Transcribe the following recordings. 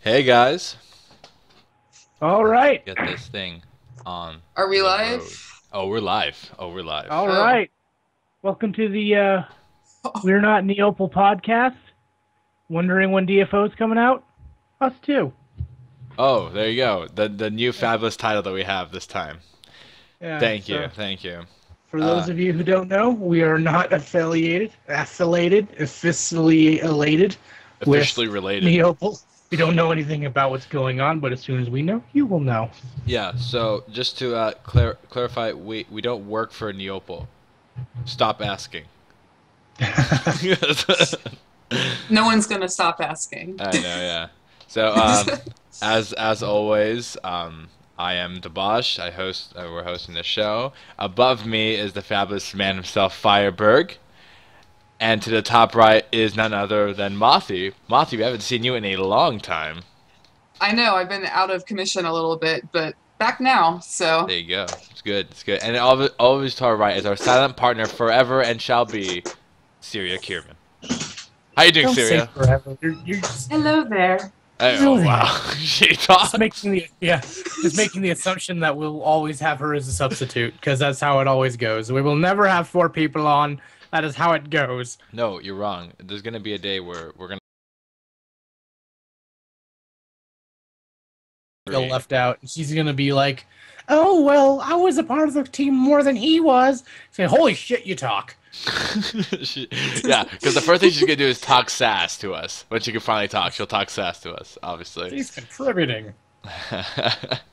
Hey guys. All right. Get this thing on. Are we the live? road. Oh, we're live. All right. Welcome to the We're Not Neopal podcast. Wondering when DFO is coming out? Us too. Oh, there you go. The new fabulous title that we have this time. Yeah, Thank you. For those of you who don't know, we are not officially related Officially with related. Neopal. We don't know anything about what's going on, but as soon as we know, you will know. Yeah, so just to clarify, we don't work for Neopal. Stop asking. No one's gonna stop asking. I know, yeah. So, as always, I am DeBosch. We're hosting the show. Above me is the fabulous man himself, DaMothBerg. And to the top right is none other than Mothy. Mothy, we haven't seen you in a long time. I know, I've been out of commission a little bit, but back now, so. There you go. It's good. And always to our right is our silent partner forever and shall be, Syria Kierman. How you doing, Don't Syria? say forever. You're just Hello there. Oh, wow. She talks. making the assumption that we'll always have her as a substitute, because that's how it always goes. We will never have 4 people on. That is how it goes. No, you're wrong. There's going to be a day where we're going to... Feel left out. She's going to be like, oh, well, I was a part of the team more than he was. Say, holy shit, you talk. Yeah, because the first thing she's going to do is talk sass to us. When she can finally talk, she'll talk sass to us, obviously. She's contributing.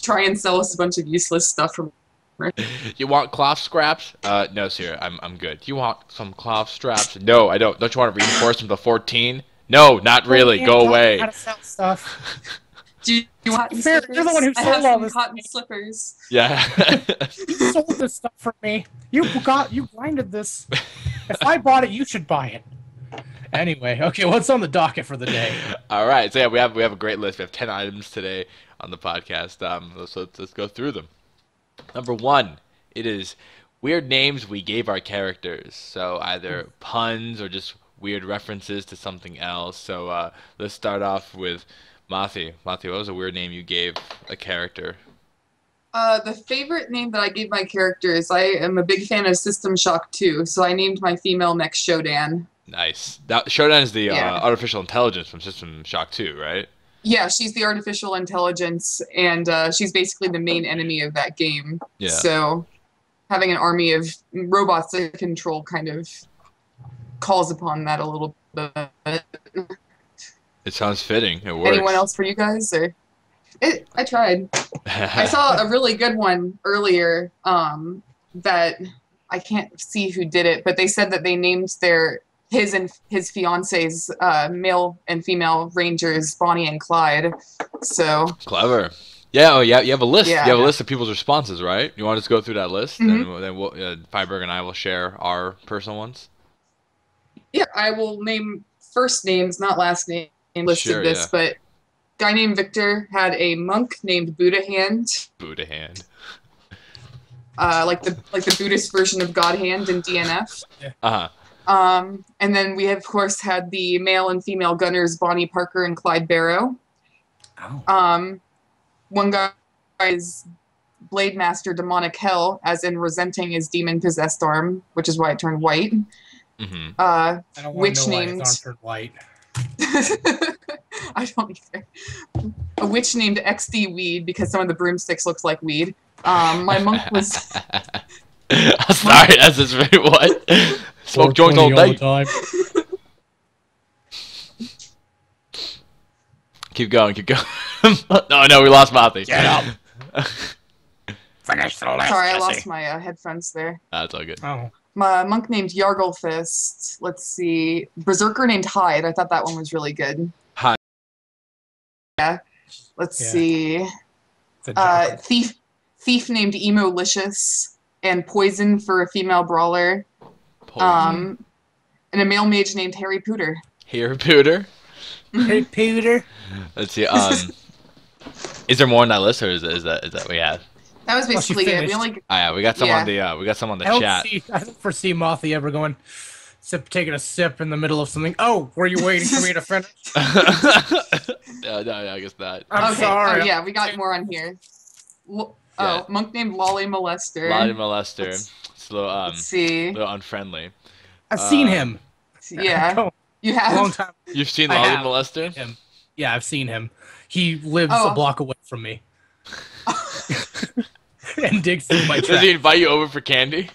Try and sell us a bunch of useless stuff from her. You want cloth scraps? No, Syria, I'm good. You want some cloth straps? No, I don't. Don't you want to reinforce them to 14? No, not really. Go away. How to sell stuff. Do you want cotton Fair, slippers? you're the one who I sold have all some this cotton to me. slippers. Yeah. You sold this stuff for me. You grinded this. If I bought it, you should buy it. Anyway, okay, what's on the docket for the day? All right, so yeah, we have a great list. We have 10 items today on the podcast. Let's go through them. Number 1, it is weird names we gave our characters. So either puns or just weird references to something else. So let's start off with Mothy. Mothy, what was a weird name you gave a character? The favorite name that I gave my character is I am a big fan of System Shock 2, so I named my female mech Shodan. Nice. Shodan is the Yeah. artificial intelligence from System Shock 2, right? Yeah, she's the artificial intelligence, and she's basically the main enemy of that game. Yeah. So having an army of robots to control kind of calls upon that a little bit. It sounds fitting. It works. Anyone else for you guys? I tried. I saw a really good one earlier that I can't see who did it, but they said that they named his and his fiance's male and female rangers Bonnie and Clyde. So Clever. Yeah, you have a list. Yeah. You have a list of people's responses, right? You want to just go through that list, Mhm. and then DaMothBerg and I will share our personal ones. yeah, I will name first names, not last name listed Sure, this, yeah. but guy named Victor had a monk named Buddha Hand, Buddha hand. like the Buddhist version of God Hand in DNF. Uh-huh. And then we of course had the male and female gunners Bonnie Parker and Clyde Barrow. Oh. One guy is Blade Master Demonic Hell, as in resenting his demon possessed arm, which is why it turned white. Mm-hmm. I don't want Witch to know why named his arm turned white. I don't either. A witch named XD Weed because some of the broomsticks looks like weed. My monk was Sorry, that's just really what? Smoke joints all day. Time. Keep going. No, we lost Mothy. Get up. Finish the list. sorry, I lost my headphones there. That's all good. Oh. My monk named Yarglefist. Let's see. Berserker named Hyde. I thought that one was really good. Hyde. Yeah. Let's Yeah. see. It's a joke. Thief named Emolicious, and Poison for a female brawler. Poison. And a male mage named Harry Pooter. Here, Pooter. Hey, Peter. Let's see. Is there more on that list, or is that what we have? That was Well, she basically it. We finished. only Oh, yeah, we got some Yeah. on the I chat. don't foresee Mothy ever going, taking a sip in the middle of something. Oh, were you waiting for me to finish? No, I guess not. I'm sorry. Oh, yeah, we got more on here. Yeah. Monk named Lolly Molester. Lolly Molester. It's a little, Let's see. little unfriendly. I've seen him. Yeah. Go. You have? Long time. You've seen I Lolly have. Molester? Him. Yeah, I've seen him. He lives Oh. a block away from me. And digs through my Does trash. he invite you over for candy?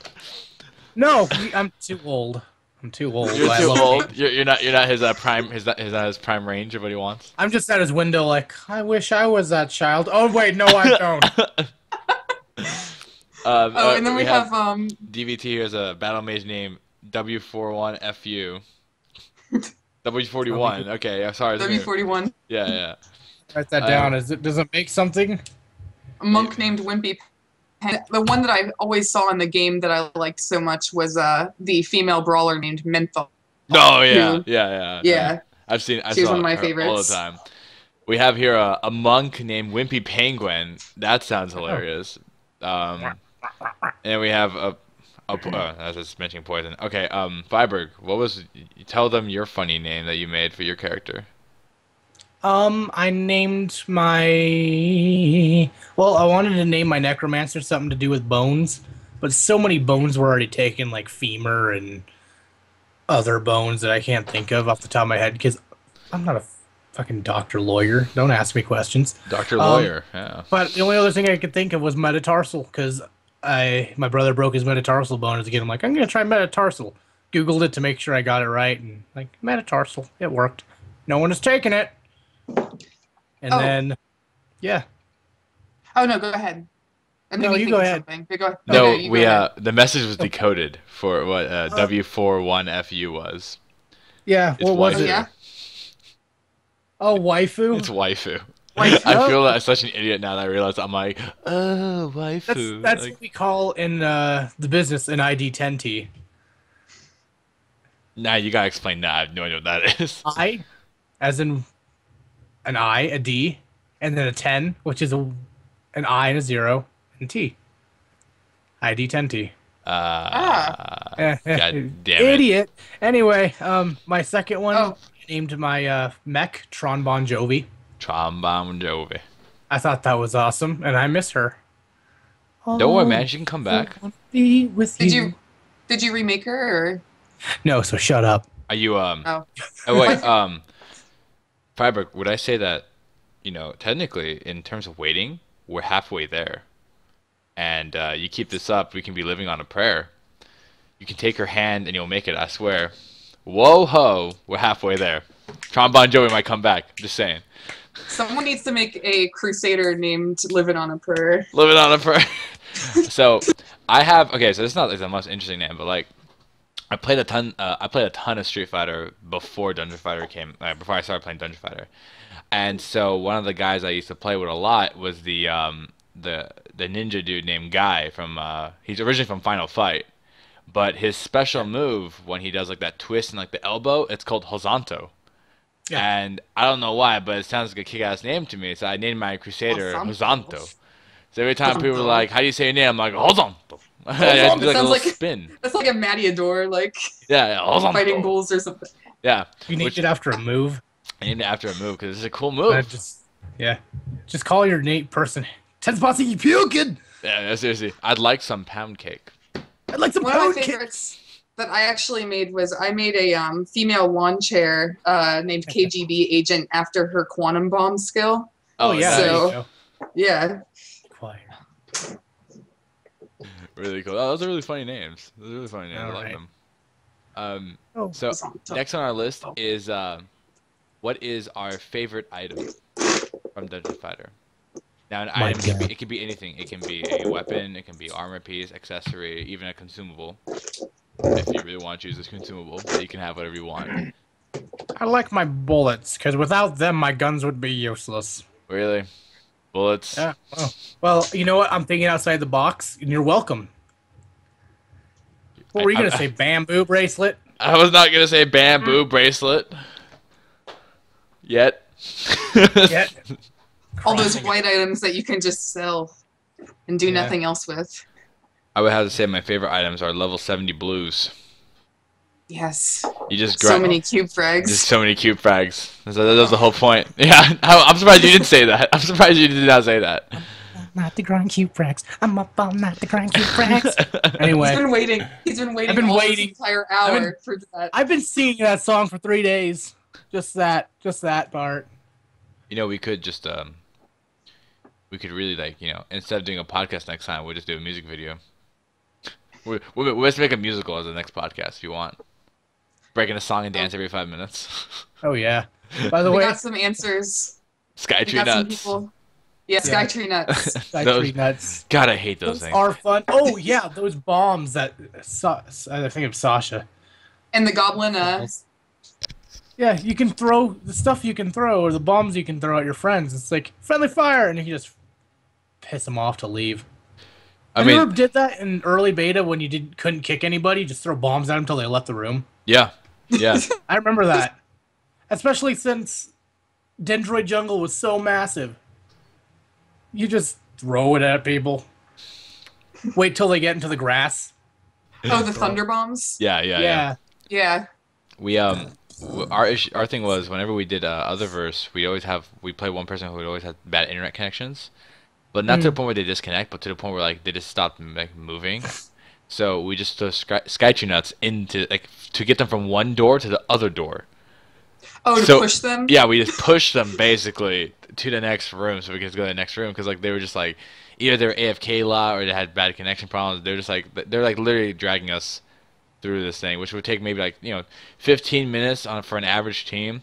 No, I'm too old. I'm too old. You're I too love old. him. You're not his prime. His not his prime range of what he wants. I'm just at his window like, I wish I was that child. Oh, wait, no, I don't. And then we have DVT here is a battle mage named W41FU. W41. Okay, yeah, sorry. W41. Yeah. Write that down. Does it make something? A monk named Wimpy. And the one that I always saw in the game that I liked so much was the female brawler named Menthol. Oh yeah, Who- yeah. Yeah. I She was saw one of my her favorites. all the time. We have here a monk named Wimpy Penguin. That sounds hilarious. And we have I was just mentioning poison. Okay, Viberg, you tell them your funny name that you made for your character. I named my... Well, I wanted to name my necromancer something to do with bones, but so many bones were already taken, like femur and other bones that I can't think of off the top of my head, because I'm not a fucking doctor lawyer. Don't ask me questions. Dr. Lawyer, yeah. But the only other thing I could think of was metatarsal, because my brother broke his metatarsal bone again. I'm like, I'm going to try metatarsal. Googled it to make sure I got it right, and like, metatarsal. It worked. No one has taken it. And then, yeah. Oh no, go ahead. No, you go ahead. Go ahead. No, Okay, you go ahead. the message was decoded for what W41FU was. Yeah, It's what was waifu. it? Yeah. Oh, waifu? It's waifu. Waifu? I feel like such an idiot now that I realize I'm like, oh, waifu. That's Like, what we call in the business an ID10T. nah, you gotta explain that. I have no idea what that is. I, as in an I, a D, and then a 10, which is an I and a 0, and T. ID10T. God damn it. Idiot. Anyway, my second one, Oh. I named my mech Tron Bon Jovi. Trombone Jovi. I thought that was awesome, and I miss her. Don't worry, man. She can come back. Be with Did you remake her or? No, so shut up. Are you Oh. Oh wait, Freiburg, would I say that, technically in terms of waiting, we're halfway there. And you keep this up, we can be living on a prayer. You can take her hand and you'll make it, I swear. Whoa ho, we're halfway there. Trombone Joey might come back. Just saying. Someone needs to make a crusader named Living on a Prayer. Living on a prayer. So so this is not like the most interesting name, but like I played a ton of Street Fighter before Dungeon Fighter before I started playing Dungeon Fighter. And so one of the guys I used to play with a lot was the ninja dude named Guy from he's originally from Final Fight. But his special move when he does like that twist and like the elbow, it's called Hosanto. Yeah. And I don't know why, but it sounds like a kick-ass name to me. So I named my crusader Hosanto. So every time people are like, "How do you say your name?" I'm like, "Hosanto." I just do like a little spin. That's like a Matador, like Yeah, Hosanto. fighting bulls or something. Yeah. You named it after a move. I named it after a move because it's a cool move. Just call your Nate person. 10 spots you puking. Yeah, seriously. I'd like some pound cake. I'd like some One of my pound cake. favorites that I actually made was I made a female lawn chair named KGB Agent after her quantum bomb skill. Oh yeah. nice. There you So- go. Yeah. Quiet. Really cool. Oh, those are really funny names. Those are really funny names. I like Alright. them. Oh. So next on our list is what is our favorite item from Dungeon Fighter? Now an My item God. it can be anything. It can be a weapon, it can be armor piece, accessory, even a consumable. If you really want to choose this consumable, you can have whatever you want. I like my bullets because without them, my guns would be useless. Really? Bullets? Yeah. Well, you know what? I'm thinking outside the box, and you're welcome. What were you gonna say? Bamboo bracelet? I was not gonna say bamboo bracelet. Yet. Yeah. All those white items that you can just sell and do Yeah. nothing else with. I would have to say my favorite items are level 70 blues. Yes. You just So many cube frags. Just so many cube frags. That was the whole point. Yeah, I'm surprised you didn't say that. I'm surprised you did not say that. Not the grind cube frags. I'm up all night to grind cube frags. Anyway. He's been waiting. I've been waiting this entire hour for that. I've been singing that song for 3 days. Just that part. You know, we could just we could really instead of doing a podcast next time, we'll just do a music video. We'll just make a musical as the next podcast if you want. Breaking a song and dance every 5 minutes. Oh yeah. By the way, we got some answers. Skytree nuts. Yeah, Skytree nuts. Skytree nuts. God, I hate those things. Are fun. Oh yeah, those bombs that I think of Sasha. And the goblin. Yeah, you can throw the stuff you can throw, or the bombs you can throw at your friends. It's like friendly fire, and you can just piss them off to leave. You ever did that in early beta when you couldn't kick anybody? Just throw bombs at them until they left the room. Yeah. I remember that, especially since Dendroid Jungle was so massive. You just throw it at people. Wait till they get into the grass. Oh, the thunder bombs. Yeah. We our thing was whenever we did Otherverse, we play one person who would always have bad internet connections. But not to the point where they disconnect, but to the point where they just stopped moving. So we just throw Skytree nuts into to get them from one door to the other door. Oh, to push them? Yeah, we just push them basically to the next room, so we could go to the next room because they were just either they were AFK a lot or they had bad connection problems. They're just they're literally dragging us through this thing, which would take maybe 15 minutes for an average team.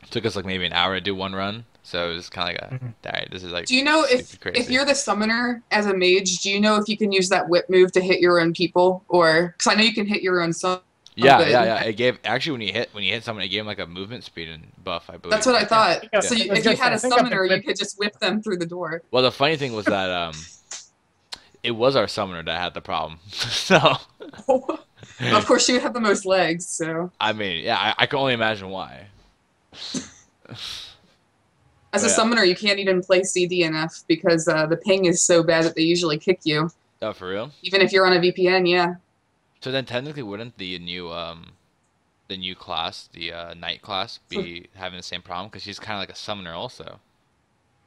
It took us maybe an hour to do one run. So it was kind of alright, this is Do you know if you're the summoner as a mage, do you know if you can use that whip move to hit your own people, or because I know you can hit your own summon? Yeah. It gave when you hit someone, it gave them a movement speed and buff, I believe. That's what I thought. Yeah. So if you had a summoner, you could just whip them through the door. Well, the funny thing was that it was our summoner that had the problem. So. Of course, she would have the most legs. So. I mean, yeah, I can only imagine why. As a summoner, you can't even play CDNF because the ping is so bad that they usually kick you. Oh, for real? Even if you're on a VPN, yeah. So then technically wouldn't the new class, the Knight class, be having the same problem? Because she's kind of like a summoner also.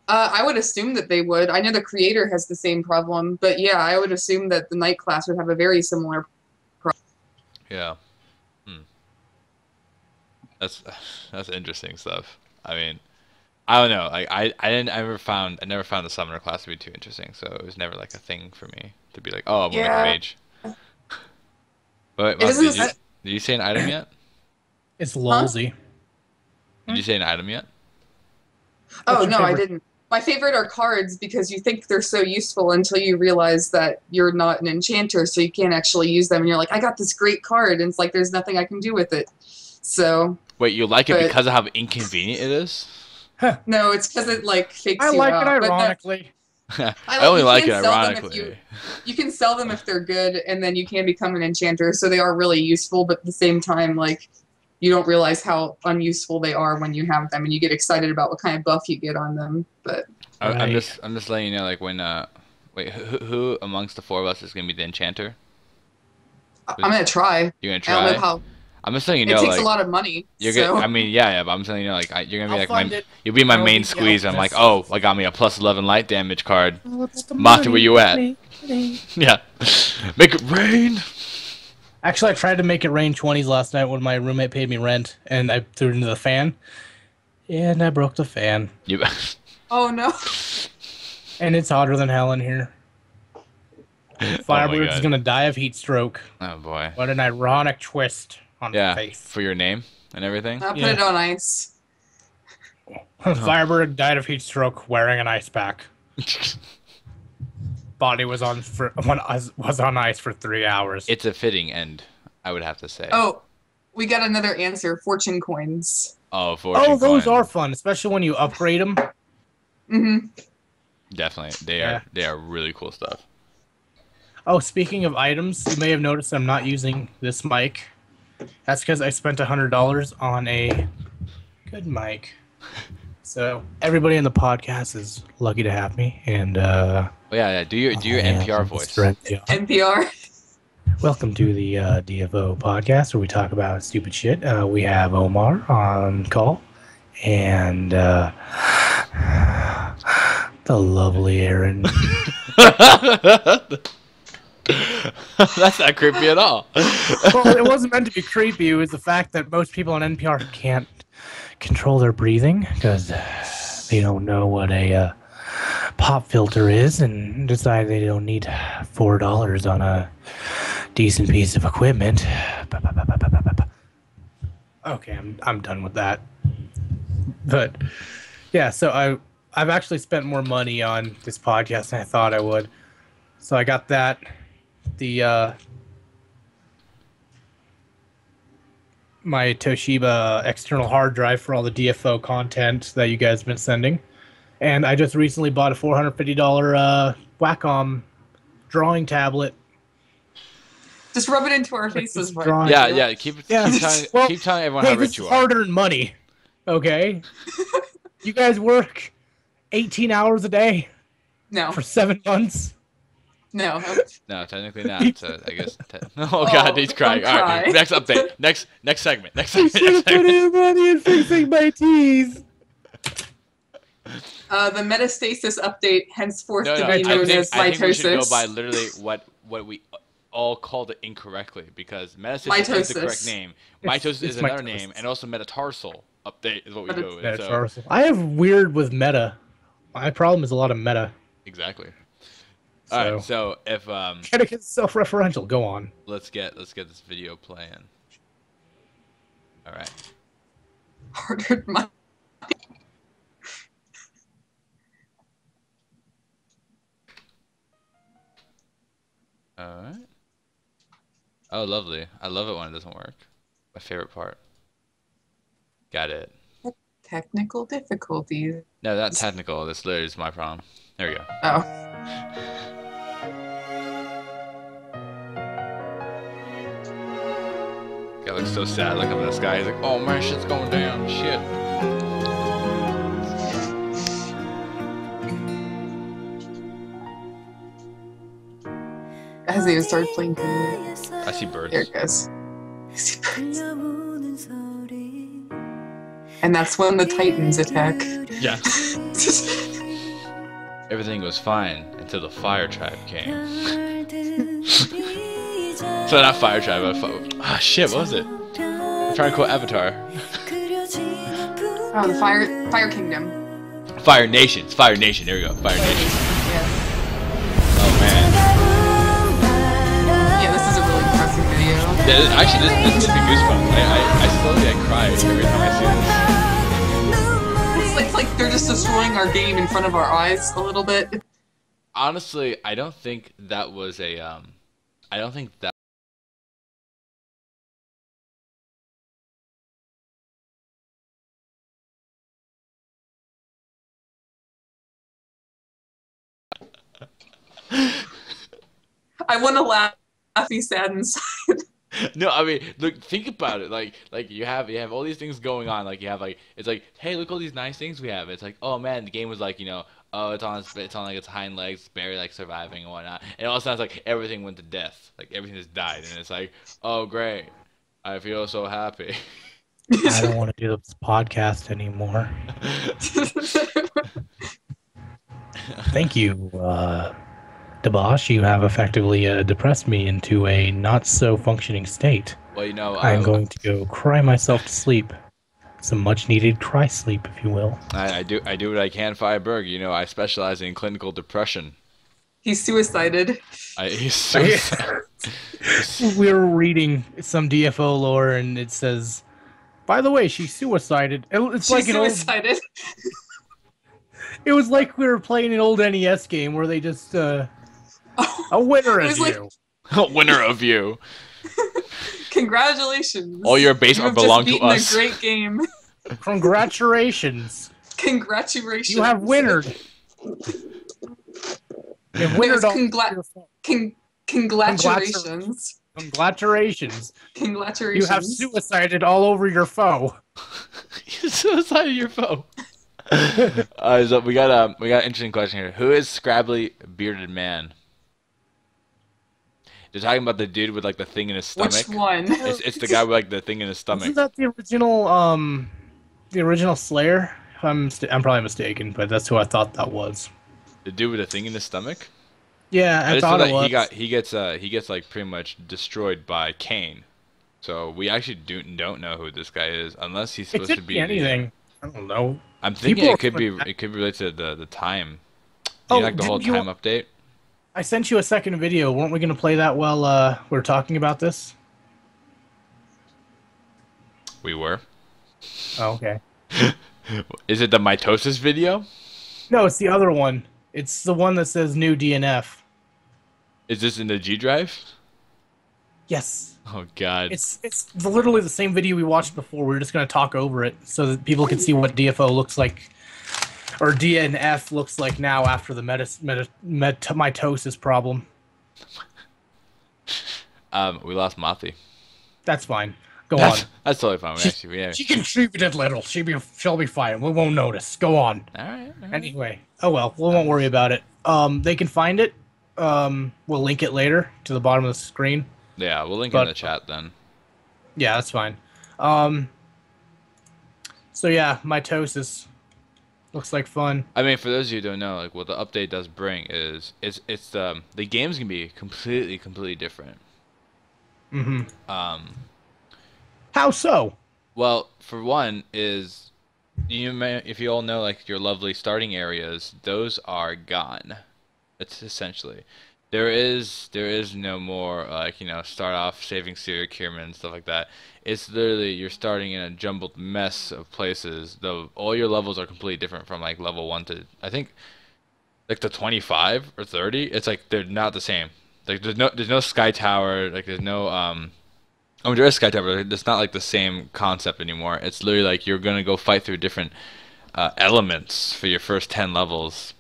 I would assume that they would. I know the creator has the same problem, but yeah, I would assume that the Knight class would have a very similar problem. Yeah. That's interesting stuff. I mean, I don't know. I never found the summoner class to be too interesting, so it was never a thing for me to be oh, I'm gonna make a mage. But did you say an item yet? It's lolzy. Did you say an item yet? Oh no, I didn't. My favorite are cards because you think they're so useful until you realize that you're not an enchanter, so you can't actually use them. And you're like, I got this great card, and it's there's nothing I can do with it. So. Wait, you like it because of how inconvenient it is? No, it's because it fakes you out. I like it ironically. I only like it ironically. You can sell them if they're good, and then you can become an enchanter, so they are really useful, but at the same time, you don't realize how unuseful they are when you have them, and you get excited about what kind of buff you get on them. But I'm just letting you know, when wait, who amongst the four of us is gonna be the enchanter? I'm gonna try. You're gonna try. I don't know how. I'm just letting you know, it takes a lot of money. I mean, yeah, but I'm telling you, you're gonna be you'll be my main squeeze. I'm oh, I got me a +11 light damage card. Mata, where you at? Yeah, make it rain. Actually, I tried to make it rain 20s last night when my roommate paid me rent, and I threw it into the fan, and I broke the fan. Oh no! And it's hotter than hell in here. Firebird's gonna die of heat stroke. Oh boy! What an ironic twist on face. For your name and everything. I'll put it on ice. Firebird died of heat stroke wearing an ice pack. Body was on ice for 3 hours. It's a fitting end, I would have to say. Oh, we got another answer. Fortune coins. Oh, fortune coins. Those are fun, especially when you upgrade them. Mm-hmm. Definitely, they are really cool stuff. Oh, speaking of items, you may have noticed I'm not using this mic. That's because I spent $100 on a good mic. So everybody in the podcast is lucky to have me, and yeah. Do your NPR voice. NPR. Welcome to the DFO Podcast, where we talk about stupid shit. We have Omar on call, and the lovely Aaron. That's not creepy at all. Well, it wasn't meant to be creepy. It was the fact that most people on NPR can't control their breathing because they don't know what a pop filter is and decide they don't need $4 on a decent piece of equipment. Okay, I'm done with that. But yeah, so I've actually spent more money on this podcast than I thought I would. So I got that. My Toshiba external hard drive for all the DFO content that you guys have been sending. And I just recently bought a $450 Wacom drawing tablet. Just rub it into our faces. Yeah. Keep telling everyone how rich you are. Hard-earned money, okay? You guys work 18 hours a day. No. For 7 months. No, technically not. So I guess. God, he's crying. All right, next update. Next segment. Next segment. I should have put in money in fixing my teeth. The metastasis update, henceforth to be known as mitosis. I think we should go by literally what we all called it incorrectly, because metastasis is the correct name. Mitosis is another name, and also metatarsal update is what we go with. Metatarsal. I have weird with meta. My problem is a lot of meta. Exactly. All right, so if gotta get self-referential. Go on. Let's get this video playing. All right. Hard-earned money. All right. Oh, lovely. I love it when it doesn't work. My favorite part. Got it. Technical difficulties. No, not technical. This literally is my problem. There we go. Oh. Guy looks so sad looking at this guy. He's like, oh man, shit's going down. Shit. As they start playing. I see birds. There it goes. I see birds. And that's when the Titans attack. Yeah. Everything was fine until the fire tribe came. So not fire tribe, but shit, what was it? I'm trying to quote Avatar. Oh, the Fire Kingdom. Fire Nations. Fire Nation. There we go. Fire Nation. Yeah. Oh man. Yeah, this is a really impressive video. Yeah, actually, this gives me goosebumps. I slowly cry every time I see this. It's like they're just destroying our game in front of our eyes a little bit. Honestly, I don't think that was a I don't think that. I want to laugh, be sad inside. No, I mean, look, think about it. Like you have all these things going on. Like you have it's like, hey, look all these nice things we have. It's like, oh man, the game was like, oh, it's on like its hind legs, barely like surviving and whatnot. And all of a sudden, it's like everything went to death. Like everything just died, and it's like, oh great, I feel so happy. I don't want to do this podcast anymore. Thank you, Dabosh. You have effectively depressed me into a not-so-functioning state. Well, I'm going to go cry myself to sleep. Some much-needed cry sleep, if you will. I do what I can for Berg. I specialize in clinical depression. He's suicided. He's suicided. We were reading some DFO lore, and it says, by the way, she's suicided. It's like suicided. It was like we were playing an old NES game where they just a winner of you. A winner of you. Congratulations. All your base are belong to us. A great game. Congratulations. Congratulations. You have winnered. You've winnered congratulations. Congratulations. Congratulations. You have suicided all over your foe. You suicided your foe. So we got an interesting question here. Who is Scrabbly Bearded Man? They're talking about the dude with like the thing in his stomach. Which one? It's the guy with like the thing in his stomach. Isn't that the original Slayer? I'm probably mistaken, but that's who I thought that was. The dude with the thing in his stomach? Yeah, I just thought know it was. he gets like pretty much destroyed by Kane. So we actually don't know who this guy is unless he's supposed to be anything. I don't know. I'm thinking it could be related to the time. Like the whole time update. I sent you a second video. Weren't we going to play that while we were talking about this? We were. Oh, okay. Is it the mitosis video? No, it's the other one. It's the one that says new DNF. Is this in the G drive? Yes. Oh God. It's literally the same video we watched before. We're just going to talk over it so that people can see what DFO looks like, or DNF looks like now after the mitosis problem. We lost Mothi. That's fine. Go on. That's totally fine. She contributed little. She'll be fine. We won't notice. Go on. All right. Anyway. Oh well. We won't worry about it. They can find it. We'll link it later to the bottom of the screen. Yeah, we'll link it in the chat then. Yeah, that's fine. So yeah, mitosis looks like fun. I mean, for those of you who don't know, like what the update does bring is the game's gonna be completely different. Mm-hmm. How so? Well, for one is if you all know like your lovely starting areas, those are gone. It's essentially there is no more start off saving serial killers and stuff like that. It's literally you're starting in a jumbled mess of places. All your levels are completely different from like level 1 to I think like to 25 or 30. It's like they're not the same. Like there's no sky tower. Like there's no there is sky tower, but it's not like the same concept anymore. It's literally like you're gonna go fight through different elements for your first 10 levels.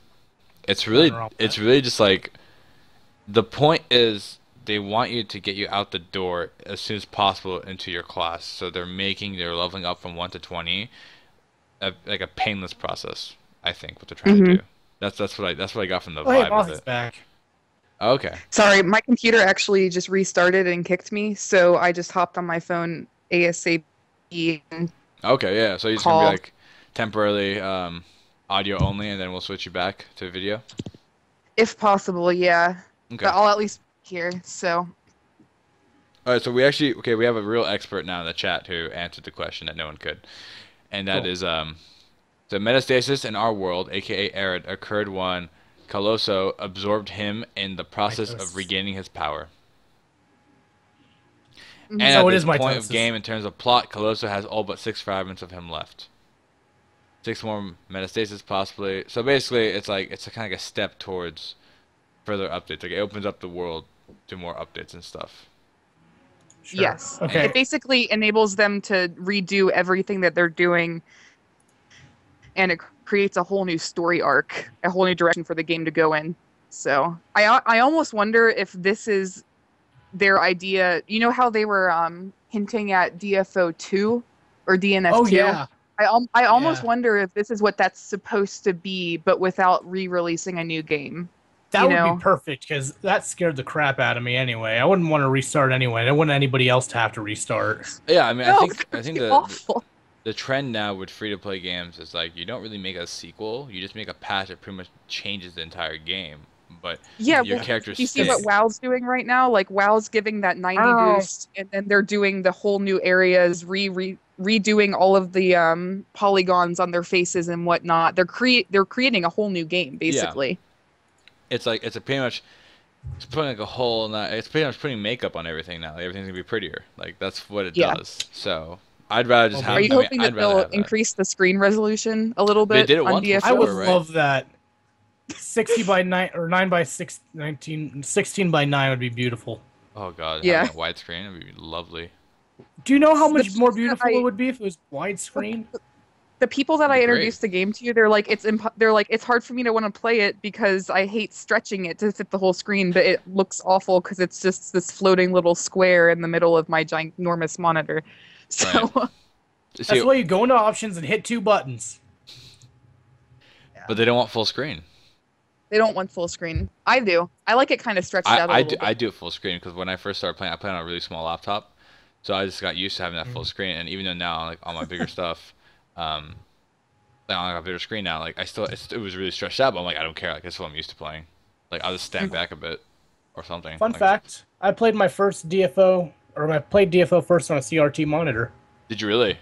It's really just like the point is they want you to get you out the door as soon as possible into your class. So they're leveling up from 1 to 20 like a painless process. I think what they're trying to do. That's what I got from the vibe of it. Back. Okay. Sorry, my computer actually just restarted and kicked me, so I just hopped on my phone ASAP. Okay, yeah. So you're just gonna be like temporarily audio only, and then we'll switch you back to video. If possible, yeah. Okay. But I'll at least be here. So. All right. So we have a real expert now in the chat who answered the question that no one could, and that is the metastasis in our world, aka Arid, occurred when Colosso absorbed him in the process of regaining his power. And at this point of game, in terms of plot, Colosso has all but 6 fragments of him left. 6 more metastasis possibly. So basically, it's kind of like a step towards further updates. Like it opens up the world to more updates and stuff. Sure. Yes. Okay. It basically enables them to redo everything that they're doing, and it creates a whole new story arc, a whole new direction for the game to go in. So I almost wonder if this is their idea. You know how they were hinting at DFO 2 or DNF 2? Oh yeah. I almost wonder if this is what that's supposed to be, but without re-releasing a new game. That would be perfect, because that scared the crap out of me anyway. I wouldn't want to restart anyway. I don't want anybody else to have to restart. Yeah, I mean, I think the trend now with free-to-play games is like you don't really make a sequel. You just make a patch that pretty much changes the entire game. But your characters. You see what WoW's doing right now? Like WoW's giving that 90 boost, and then they're doing the whole new areas, redoing all of the polygons on their faces and whatnot. They're creating a whole new game basically. Yeah. It's pretty much putting like a hole in that. It's pretty much putting makeup on everything now. Like, everything's gonna be prettier. Like that's what it does. So I'd rather just have. Are you hoping that they'll increase the screen resolution a little bit? They did it once DFO? before, I would right? love that. 60 by 9 or 9 by 6, 19, 16 by 9 would be beautiful. Oh god, yeah, widescreen would be lovely. Do you know how much more beautiful it would be if it was widescreen? The people that I introduced the game to, they're like it's hard for me to want to play it because I hate stretching it to fit the whole screen, but it looks awful because it's just this floating little square in the middle of my ginormous monitor. So that's why you go into options and hit 2 buttons. But they don't want full screen. They don't want full screen. I do. I like it kind of stretched out a little bit. I do it full screen because when I first started playing, I played on a really small laptop, so I just got used to having that full screen. And even though now, like on my bigger stuff, like on a bigger screen now, like it was really stretched out. But I'm like, I don't care. Like that's what I'm used to playing. Like I'll just stand back a bit or something. Fun fact: I played my first DFO, or I played DFO first on a CRT monitor. Did you really?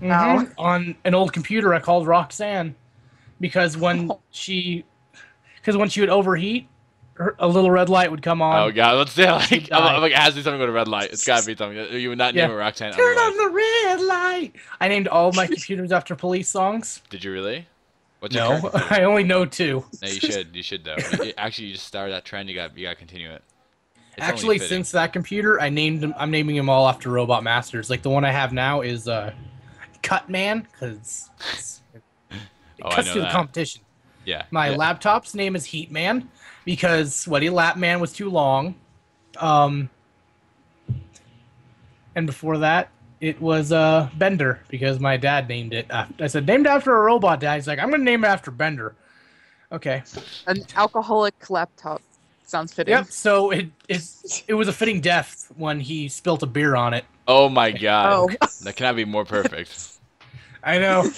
Mm-hmm. On an old computer I called Roxanne, because when she would overheat, a little red light would come on. Oh god, let's say like I'm like it has to be something with a red light. It's gotta be something. You would not name a Roxanne. Turn on the red light. I named all my computers after police songs. Did you really? What's No, I only know 2. No, you should though. Actually, you just started that trend. You got to continue it. It's actually, since that computer, I'm naming them all after Robot Masters. Like the one I have now is Cutman, because it cuts through the competition. Yeah. My laptop's name is Heatman because Sweaty Lapman was too long. And before that, it was Bender because my dad named it. I said, named after a robot, Dad. He's like, I'm going to name it after Bender. Okay. An alcoholic laptop. Sounds fitting. Yep, so it was a fitting death when he spilt a beer on it. Oh my god. Oh. That cannot be more perfect. I know.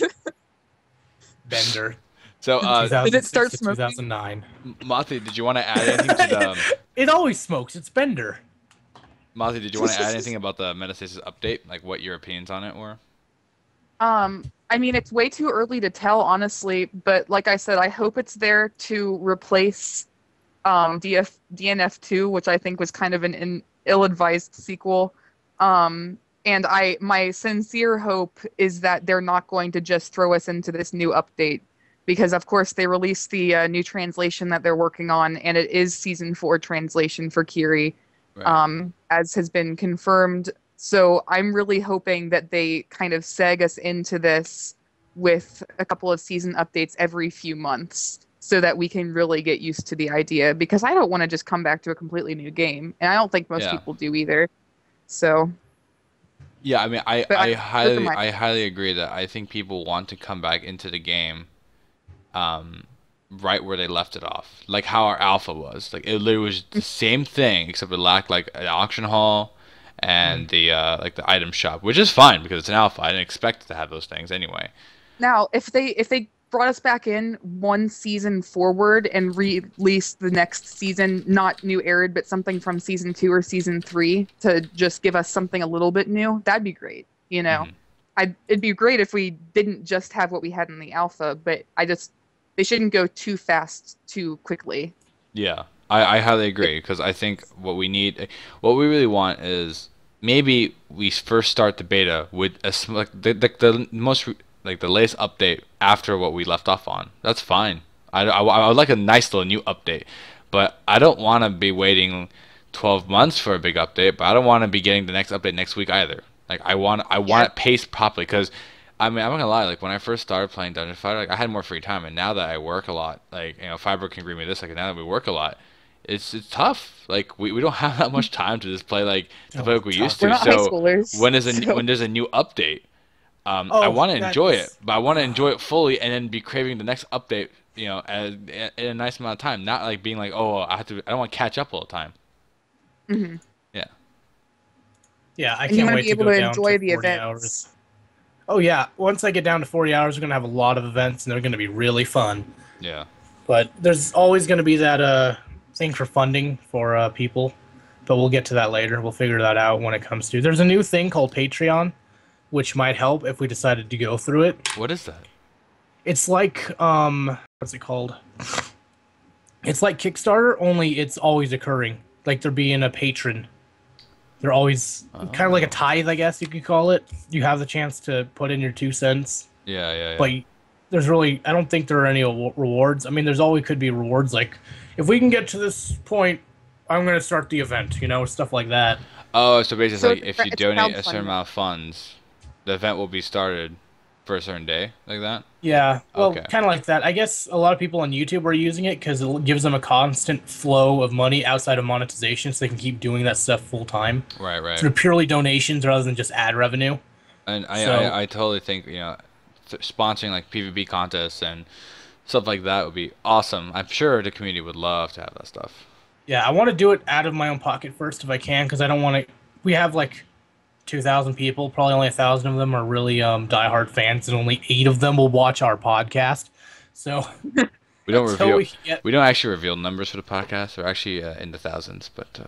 Bender. So, did it start smoking? 2009. Mothi, did you want to add anything to the... It always smokes. It's Bender. Mothi, did you want to add anything about the Metastasis update? Like, what your opinions on it were? I mean, it's way too early to tell, honestly. But like I said, I hope it's there to replace DNF2, which I think was kind of an ill-advised sequel. And my sincere hope is that they're not going to just throw us into this new update. Because, of course, they released the new translation that they're working on, and it is Season 4 translation for Kiri, right. As has been confirmed. So I'm really hoping that they kind of seg us into this with a couple of season updates every few months so that we can really get used to the idea. Because I don't want to just come back to a completely new game, and I don't think most people do either. So... Yeah, I mean, I highly agree that I think people want to come back into the game right where they left it off, like how our alpha was. Like it was the same thing, except it lacked like an auction hall and the like the item shop, which is fine because it's an alpha. I didn't expect it to have those things anyway. Now, if they brought us back in one season forward and released the next season, not new aired, but something from season 2 or season 3 to just give us something a little bit new, that'd be great. You know, it'd be great if we didn't just have what we had in the alpha, but they shouldn't go too fast, too quickly. Yeah, I highly agree because I think what we really want is maybe we first start the beta with the most like the latest update after what we left off on. That's fine. I would like a nice little new update, but I don't want to be waiting 12 months for a big update. But I don't want to be getting the next update next week either. Like I want it paced properly because. I mean, I'm not gonna lie. Like when I first started playing Dungeon Fighter, like I had more free time, and now that I work a lot, like Fiber can agree with this. Like now that we work a lot, it's tough. Like we don't have that much time to just play like we used to. We're not high schoolers, when there's a new update, I want to enjoy it, but I want to enjoy it fully, and then be craving the next update. In a nice amount of time, not like being like, oh, I don't want to catch up all the time. Mm-hmm. Yeah. Yeah, I can't wait to go down enjoy to the 40 events. hours. Oh yeah, once I get down to 40 hours, we're going to have a lot of events, and they're going to be really fun. Yeah. But there's always going to be that thing for funding for people, but we'll get to that later. We'll figure that out when it comes to. There's a new thing called Patreon, which might help if we decided to go through it. What is that? It's like, what's it called? It's like Kickstarter, only it's always occurring. Like there being a patron. They're always kind of like a tithe, I guess you could call it. You have the chance to put in your 2 cents. Yeah. But there's really, I don't think there are any rewards. I mean, there's always could be rewards. Like, if we can get to this point, I'm going to start the event, stuff like that. Oh, so basically, if you donate a certain amount of funds, the event will be started for a certain day, like that? Yeah, well, kind of like that. I guess a lot of people on YouTube are using it because it gives them a constant flow of money outside of monetization, so they can keep doing that stuff full time. Right. Through purely donations rather than just ad revenue. And I totally think, sponsoring like PvP contests and Stuff like that would be awesome. I'm sure the community would love to have that stuff. Yeah, I want to do it out of my own pocket first if I can, because I don't want to. We have like 2,000 people. Probably only 1,000 of them are really diehard fans, and only 8 of them will watch our podcast. So we don't until reveal. We don't actually reveal numbers for the podcast. They're actually in the thousands, but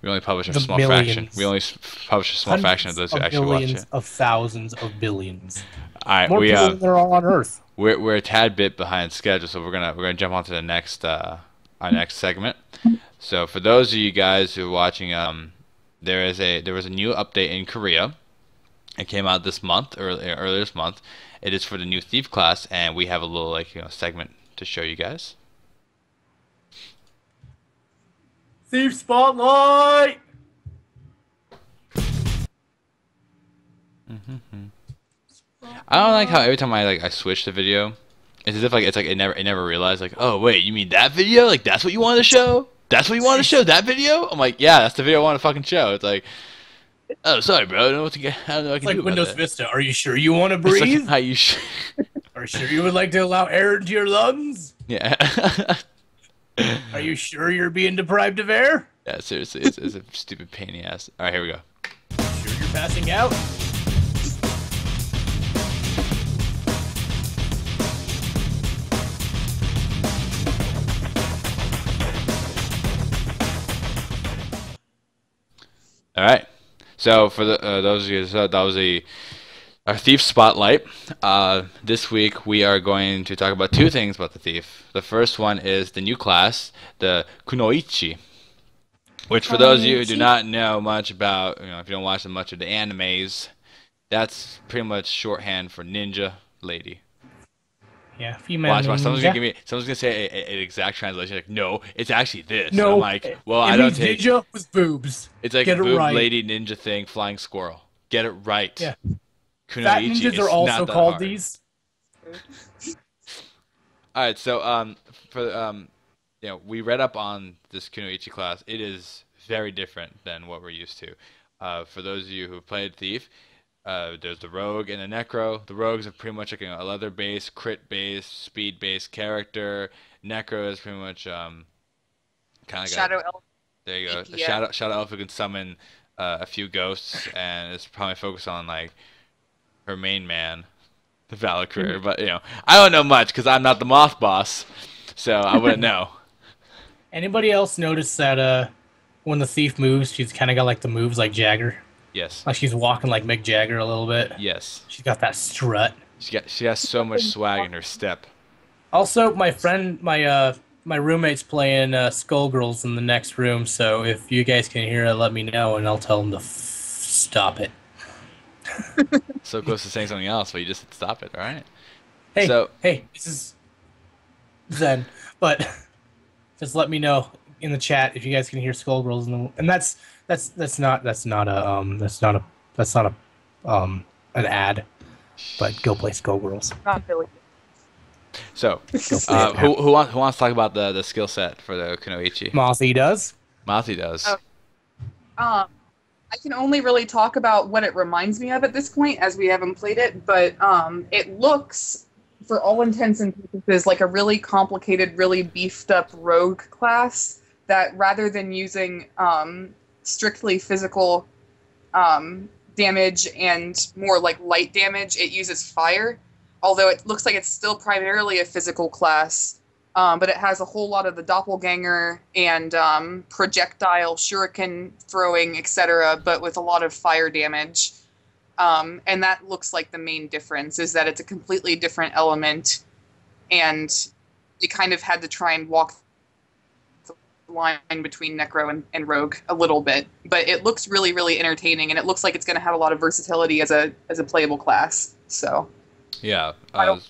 we only publish a The small millions. fraction. We only publish a small fraction of those who actually watch millions it. of thousands of billions. All right, More people than there are on Earth. We're a tad bit behind schedule, so we're gonna jump on to the next our next segment. So for those of you guys who are watching, there was a new update in Korea. It came out this month, earlier this month. It is for the new Thief class, and we have a little segment to show you guys. Thief Spotlight! I don't like how every time I switch the video, it's as if it never realized oh wait, you mean that video? Like that's what you wanted to show? That's what you wanted to show? That video? I'm like, yeah, that's the video I want to fucking show. It's like, oh sorry bro, I don't know what to get. I don't know what I can do It's like about Windows that. Vista. Are you sure you want to It's breathe? like how you Are you sure you would like to allow air into your lungs? yeah. Are you sure you're being deprived of air? Yeah, seriously, it's a stupid pain in the ass. All right, here we go. Sure you're passing out? All right. So for those of you, that was our Thief Spotlight. This week we are going to talk about 2 things about the Thief. The first one is the new class, the Kunoichi, which for those of you who do not know much about, if you don't watch much of the animes, that's pretty much shorthand for ninja lady. Yeah, female Watch. ninja. Someone's gonna say an exact translation. Like, no, it's actually this. No, And I'm like, well, it I don't means take. ninja with boobs. It's like Get it boob right. lady ninja thing, flying squirrel. Get it right. Yeah. Kunoichi Fat ninjas is are not also that called hard. these. All right, so we read up on this Kunoichi class. It is very different than what we're used to. For those of you who've played Thief, there's the Rogue and the Necro. The Rogues are pretty much like a leather-based, crit-based, speed-based character. Necro is pretty much kind of like Shadow Elf. there you go. The Yeah. Shadow Elf who can summon a few ghosts, and it's probably focused on her main man, the Valkyrie. But I don't know much because I'm not the Moth Boss, so I wouldn't know. Anybody else notice that when the thief moves, she's kind of got like the moves like Jagger? Yes. Like she's walking like Mick Jagger a little bit. Yes. She's got that strut. She has so much swag in her step. Also, my friend, my roommate's playing Skullgirls in the next room, so if you guys can hear it, let me know, and I'll tell him to stop it. So close to saying something else, but you just stop it. All right. Hey, this is Zen, but just let me know in the chat if you guys can hear Skullgirls, and that's not an ad, but go play Skullgirls. Not Billy. So, play it. who wants to talk about the skill set for the Kunoichi? Mossy does. Mouthy does. Oh. I can only really talk about what it reminds me of at this point, as we haven't played it, but it looks, for all intents and purposes, like a really complicated, really beefed up rogue class that rather than using strictly physical damage and more like light damage, it uses fire, although it looks like it's still primarily a physical class. But it has a whole lot of the doppelganger and projectile, shuriken throwing, etc., but with a lot of fire damage. And that looks like the main difference, is that it's a completely different element, and they kind of had to try and walk the line between Necro and Rogue a little bit. But it looks really, really entertaining, and it looks like it's going to have a lot of versatility as a playable class. So Yeah. I don't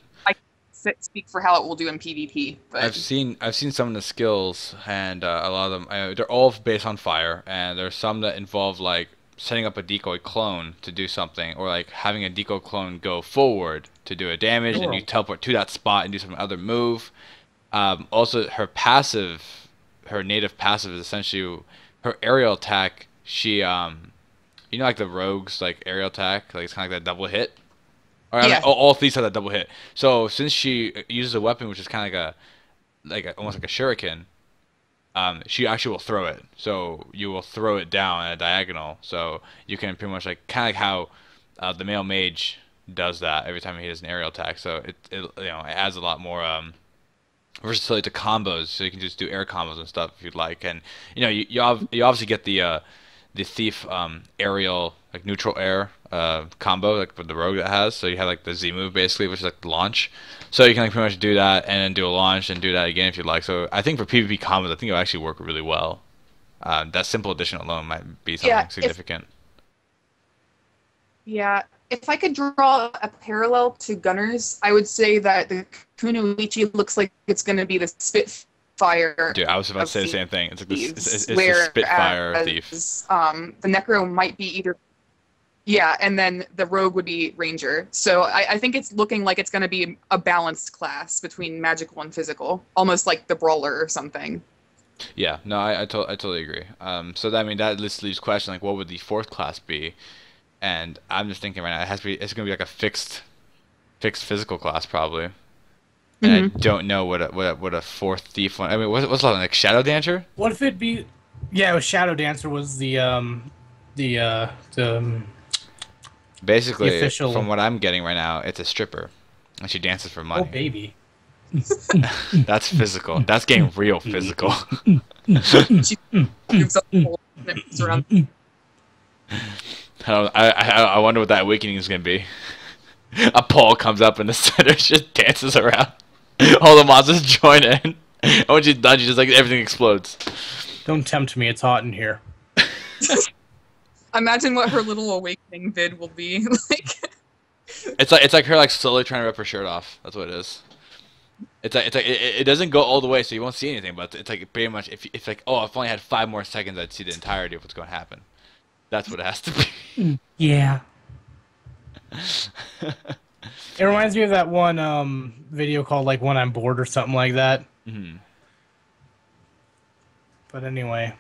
speak for how it will do in PvP. But I've seen some of the skills, and a lot of them they're all based on fire, and there's some that involve like setting up a decoy clone to do something, or like having a decoy clone go forward to do a damage, and you teleport to that spot and do some other move. Also, her native passive is essentially her aerial attack. She like the rogues like aerial attack, like it's kind of like that double hit. Or I mean, Yeah. all thieves have that double hit. So since she uses a weapon which is kind of almost like a shuriken, she actually will throw it. So you will throw it down at a diagonal. So you can pretty much like kind of like how the male mage does that every time he does an aerial attack. So it adds a lot more versatility to combos. So you can just do air combos and stuff if you'd like. And you obviously get the thief aerial like neutral air combo like with the rogue that has. So you have like the Z move basically, which is like the launch. So you can like pretty much do that and then do a launch and do that again if you'd like. So I think for PvP combos, I think it will actually work really well. That simple addition alone might be something significant. If I could draw a parallel to Gunners, I would say that the Kunoichi looks like it's going to be the Spitfire. Dude, I was about to say the same thing. It's like it's the whereas, Spitfire thief. The Necro might be either. Yeah, and then the Rogue would be Ranger. So I think it's looking like it's going to be a balanced class between magical and physical, almost like the Brawler or something. Yeah, no, I totally agree. So that leaves question like, what would the fourth class be? And I'm just thinking right now, it's going to be like a fixed physical class probably. And I don't know what a fourth thief one. I mean, what's the like Shadow Dancer? What if it be? Yeah, it was Shadow Dancer was basically the official... from what I'm getting right now, it's a stripper, and she dances for money. Oh baby. That's physical. That's getting real physical. She moves up the pole and it moves around. I wonder what that awakening is going to be. A pole comes up in the center, she just dances around. All the monsters join in. And when she's done, she just like everything explodes. Don't tempt me, it's hot in here. Imagine what her little awakening vid will be like. It's like her like slowly trying to rip her shirt off. That's what it is. It's like it doesn't go all the way, so you won't see anything. But it's like pretty much if it's like, oh, if I only had 5 more seconds, I'd see the entirety of what's going to happen. That's what it has to be. Yeah. It reminds me of that one video called like When I'm Bored or something like that. Mm-hmm. But anyway.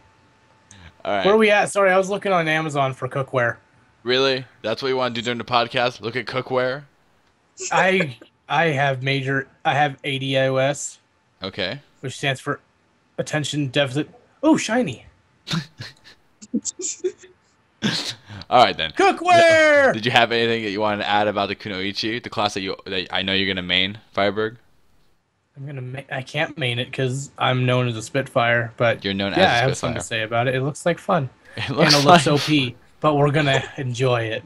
All right. Where are we at? Sorry, I was looking on Amazon for cookware. Really? That's what you want to do during the podcast? Look at cookware? I have ADOS. Okay. Which stands for Attention Deficit. Oh, shiny. All right then. Cookware. Did you have anything that you wanted to add about the Kunoichi, the class that I know you're gonna main, Fireberg? I can't main it because I'm known as a Spitfire, but you're known as a I Spitfire. have something to say about it. It looks like fun. It looks OP, but we're gonna enjoy it.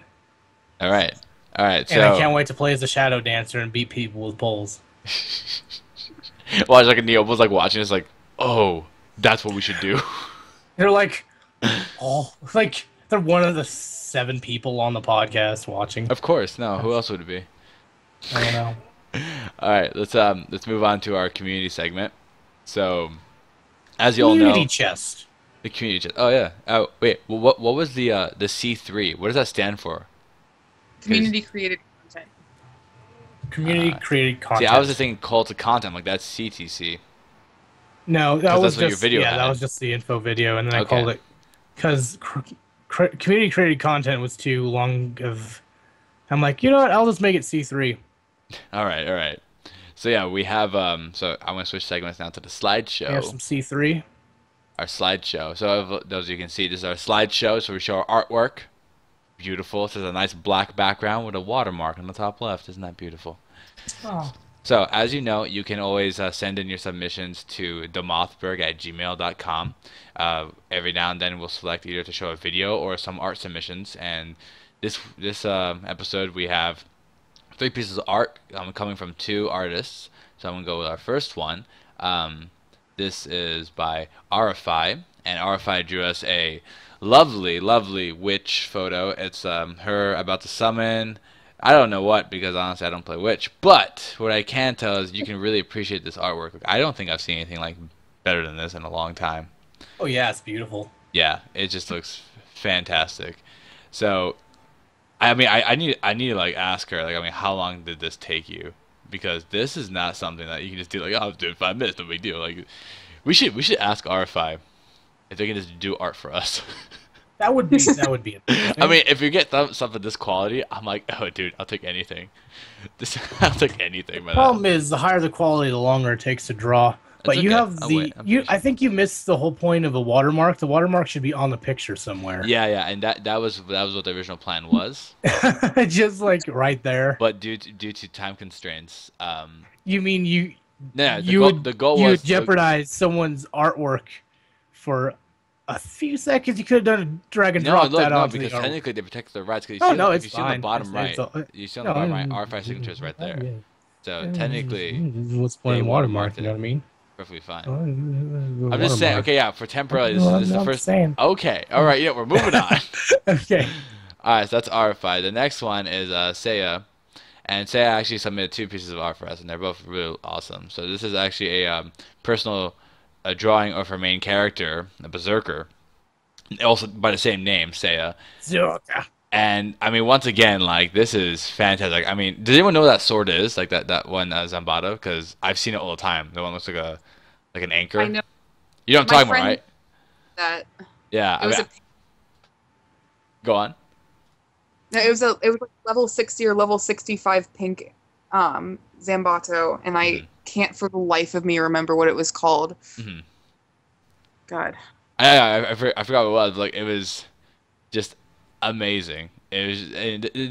All right. So and I can't wait to play as a Shadow Dancer and beat people with poles. Well, I was like Neopal's like watching. It's like, oh, that's what we should do. They're like, oh, like they're one of the 7 people on the podcast watching. Of course, no. Who else would it be? I don't know. All right, let's move on to our community segment. So, as you all know, Community chest. The community chest. Oh yeah. Oh wait. What was the C3? What does that stand for? Community created content. Community created content. See, I was just thinking call to content, like that's CTC. No, that was your just video that was just the info video, and then I called it because community created content was too long of. I'm like, you know what? I'll just make it C3. All right. So yeah, we have So I'm gonna switch segments now to the slideshow. We have some C3. Our slideshow. So those you can see, this is our slideshow. So we show our artwork. Beautiful. This is a nice black background with a watermark on the top left. Isn't that beautiful? Oh. So, as you know, you can always send in your submissions to DaMothBerg@gmail.com. Every now and then we'll select either to show a video or some art submissions. And this episode we have 3 pieces of art coming from 2 artists. So I'm going to go with our first one. This is by Arifai. And Arifai drew us a lovely, lovely witch photo. It's her about to summon... I don't know what, because honestly I don't play Witch, but what I can tell is you can really appreciate this artwork. I don't think I've seen anything like better than this in a long time. Oh yeah, it's beautiful. Yeah, it just looks fantastic. So, I mean, I need to like ask her, like, I mean, how long did this take you? Because this is not something that you can just do like, oh, I'll do it in 5 minutes, no big deal. Like, we should ask R5 if they can just do art for us. That would be interesting. I mean, if you get stuff of this quality, I'm like, oh, dude, I'll take anything. I'll take anything. The problem is, the higher the quality, the longer it takes to draw. But you have I think you missed the whole point of the watermark. The watermark should be on the picture somewhere. Yeah, and that was what the original plan was. Just like right there. But due to time constraints, you mean you the goal was would jeopardize someone's artwork for a few seconds. You could have done a drag and drop that onto because the artwork. technically they protect their rights. It's if you see fine. on the bottom right, you see on the bottom right, R5 signature is right there. So technically, what's the point of watermark? You know what I mean? Perfectly fine. I'm just saying. Okay, yeah. For temporarily, this is the first. Okay, all right. Yeah, we're moving on. Okay. All right, so that's R5. The next one is Seiya, and Seiya actually submitted 2 pieces of art for us, and they're both really awesome. So this is actually a personal drawing of her main character, a berserker, also by the same name, Seiya. Berserker. And I mean, once again, like, this is fantastic. I mean, does anyone know what that sword is? Like that one Zambada? Because I've seen it all the time. The one looks like an anchor. I know. You know what I'm talking about, right? That. Yeah. Go on. No, it was like level 60 or level 65 pink Zambato, and I can't for the life of me remember what it was called. Mm-hmm. God. I forgot what it was. Like, it was just amazing. It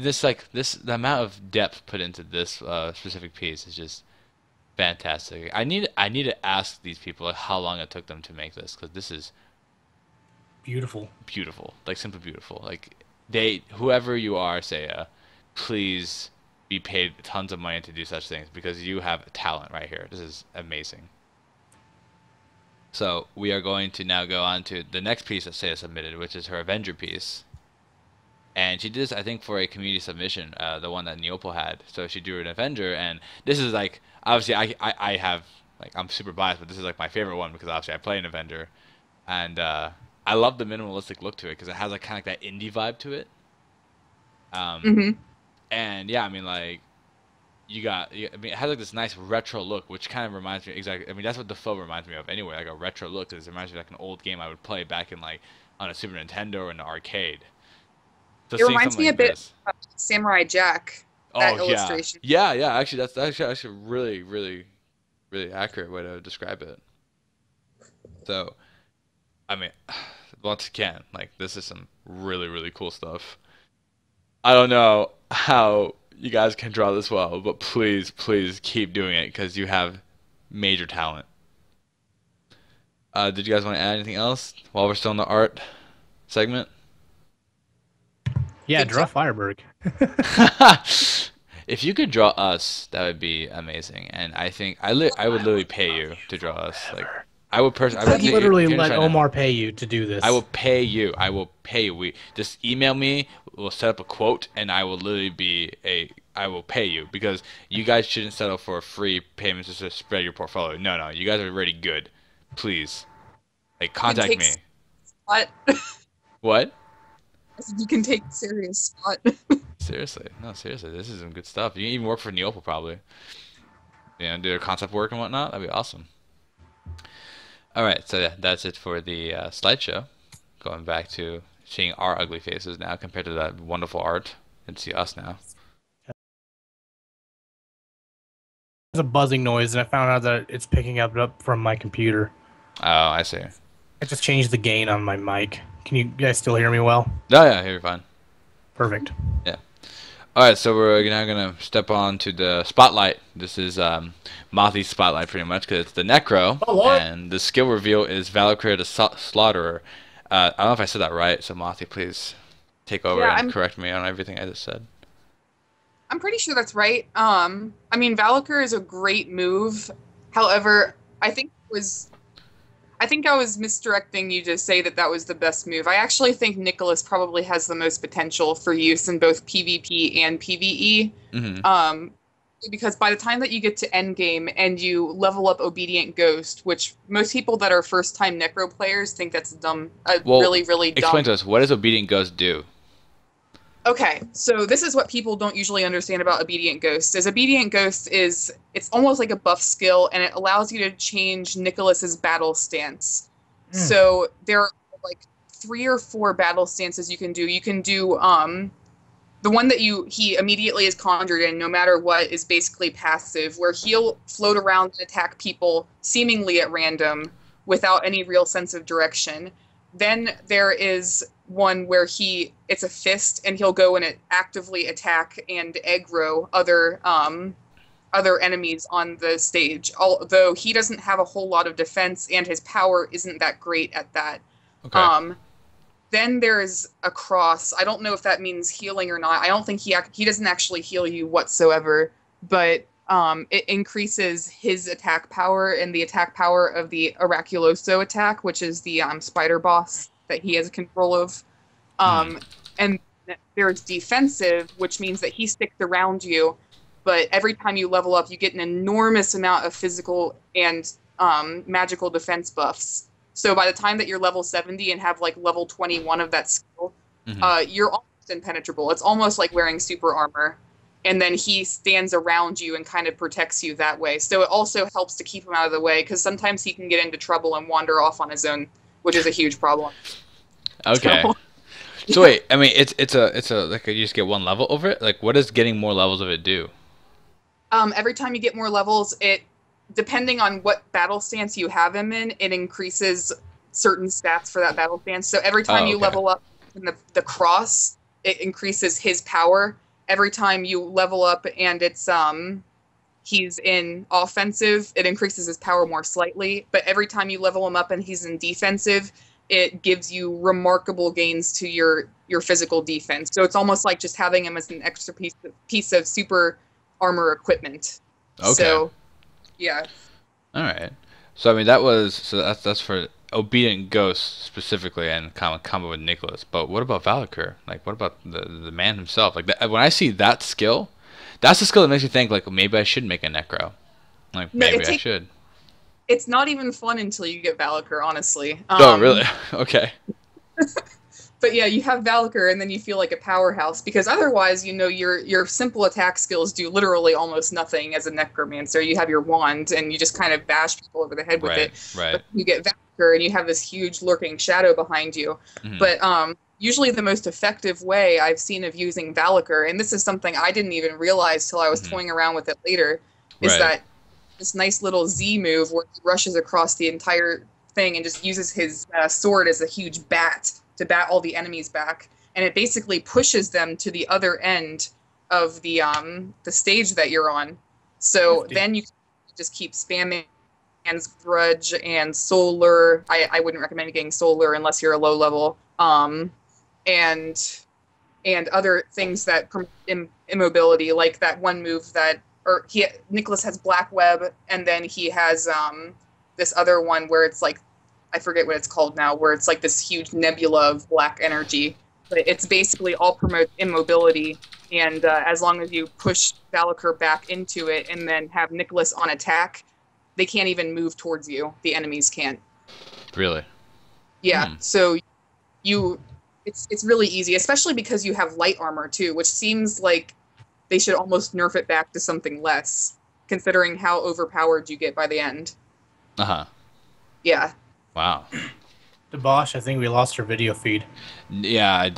was the amount of depth put into this specific piece is just fantastic. I need to ask these people like how long it took them to make this, because this is beautiful, like simply beautiful. Like, whoever you are, Seiya, please be paid tons of money to do such things, because you have talent right here. This is amazing. So we are going to now go on to the next piece that Seiya submitted, which is her Avenger piece. And she did this, I think, for a community submission, the one that Neopal had. So she drew an Avenger, and this is like, obviously I have, like, I'm super biased, but this is like my favorite one, because obviously I play an Avenger, and I love the minimalistic look to it, because it has like kind of like that indie vibe to it. And yeah, I mean, like, I mean, it has like this nice retro look, which kind of reminds me exactly. I mean, that's what DFO reminds me of anyway, like a retro look, because it reminds me of like an old game I would play back in like on a Super Nintendo or in the arcade. So it reminds me a bit of Samurai Jack. That illustration. Yeah. Actually, that's actually really, really, really accurate way to describe it. So, I mean, once again, like, this is some really, really cool stuff. I don't know how you guys can draw this well, but please, please keep doing it, because you have major talent. Did you guys want to add anything else while we're still in the art segment? Yeah, draw Fireberg. If you could draw us, that would be amazing. And I think I would literally pay you to draw us. Like, I would literally let Omar pay you to do this. I will pay you. We just email me. We'll set up a quote, and I will literally I will pay you, because you guys shouldn't settle for free payments just to spread your portfolio. No, you guys are already good. Please, like, contact me. What? What? You can take a serious spot. Seriously, this is some good stuff. You can even work for Neopal, probably. Do their concept work and whatnot. That'd be awesome. All right, so yeah, that's it for the slideshow. Going back to seeing our ugly faces now compared to that wonderful art, and see us now. There's a buzzing noise, and I found out that it's picking up from my computer. Oh, I see. I just changed the gain on my mic. Can you guys still hear me well? Oh, yeah, you're fine. Perfect. Yeah. All right, so we're now going to step on to the spotlight. This is Mothy's spotlight, pretty much, because it's the Necro, and the skill reveal is Valkyrie the Slaughterer. I don't know if I said that right, so Mothy, please take over and correct me on everything I just said. I'm pretty sure that's right. I mean, Valkyrie is a great move. However, I think I was misdirecting you to say that was the best move. I actually think Nicholas probably has the most potential for use in both PvP and PvE. Mm-hmm. Because by the time that you get to endgame and you level up Obedient Ghost, which most people that are first-time Necro players think that's dumb, really, really dumb. Explain to us, what does Obedient Ghost do? Okay, so this is what people don't usually understand about Obedient Ghost. Obedient Ghost it's almost like a buff skill, and it allows you to change Nicholas's battle stance. So there are like 3 or 4 battle stances you can do. You can do the one that he immediately is conjured in, no matter what, is basically passive, where he'll float around and attack people seemingly at random without any real sense of direction. Then there is one where it's a fist, and he'll go and actively attack and aggro other enemies on the stage, although he doesn't have a whole lot of defense and his power isn't that great at that. Okay. Then there's a cross. I don't know if that means healing or not. I don't think he doesn't actually heal you whatsoever, but it increases his attack power and the attack power of the Oraculoso attack, which is the spider boss that he has control of. And there's defensive, which means that he sticks around you, but every time you level up, you get an enormous amount of physical and magical defense buffs. So by the time that you're level 70 and have like level 21 of that skill, you're almost impenetrable. It's almost like wearing super armor. And then he stands around you and kind of protects you that way. So it also helps to keep him out of the way, because sometimes he can get into trouble and wander off on his own, which is a huge problem. Okay. So wait, I mean, it's a like you just get one level over it. Like, what does getting more levels of it do? Every time you get more levels, depending on what battle stance you have him in, it increases certain stats for that battle stance. So every time you level up in the cross, it increases his power. Every time you level up and it's he's in offensive, it increases his power more slightly. But every time you level him up and he's in defensive, it gives you remarkable gains to your physical defense. So it's almost like just having him as an extra piece of super armor equipment. Okay. So, yeah. All right. So I mean that's for Obedient Ghost specifically and combo with Nicholas. But what about Valakir? Like, what about the man himself? Like when I see that skill, that's the skill that makes me think like maybe I should make a Necro. Like maybe I should. It's not even fun until you get Valakir, honestly. Oh really? Okay. But yeah, you have Valakir, and then you feel like a powerhouse, because otherwise, your simple attack skills do literally almost nothing as a Necromancer. You have your wand, and you just kind of bash people over the head with it. Right. But you get Valakir, and you have this huge lurking shadow behind you. Mm-hmm. But usually the most effective way I've seen of using Valakir, and this is something I didn't even realize till I was toying around with it later, is that this nice little Z move where he rushes across the entire thing and just uses his sword as a huge bat to bat all the enemies back, and it basically pushes them to the other end of the stage that you're on. So then you just keep spamming Man's Grudge and Solar. I wouldn't recommend getting Solar unless you're a low level. And other things that promote immobility, like that one move Nicholas has Black Web, and then he has this other one where it's like, I forget what it's called now, where it's like this huge nebula of black energy. But it's basically all promotes immobility, and as long as you push Valakir back into it and then have Nicholas on attack, they can't even move towards you. The enemies can't. Really? Yeah. So it's really easy, especially because you have light armor too, which seems like they should almost nerf it back to something less, considering how overpowered you get by the end. Yeah. Wow. DeBosch, I think we lost our video feed. Yeah, I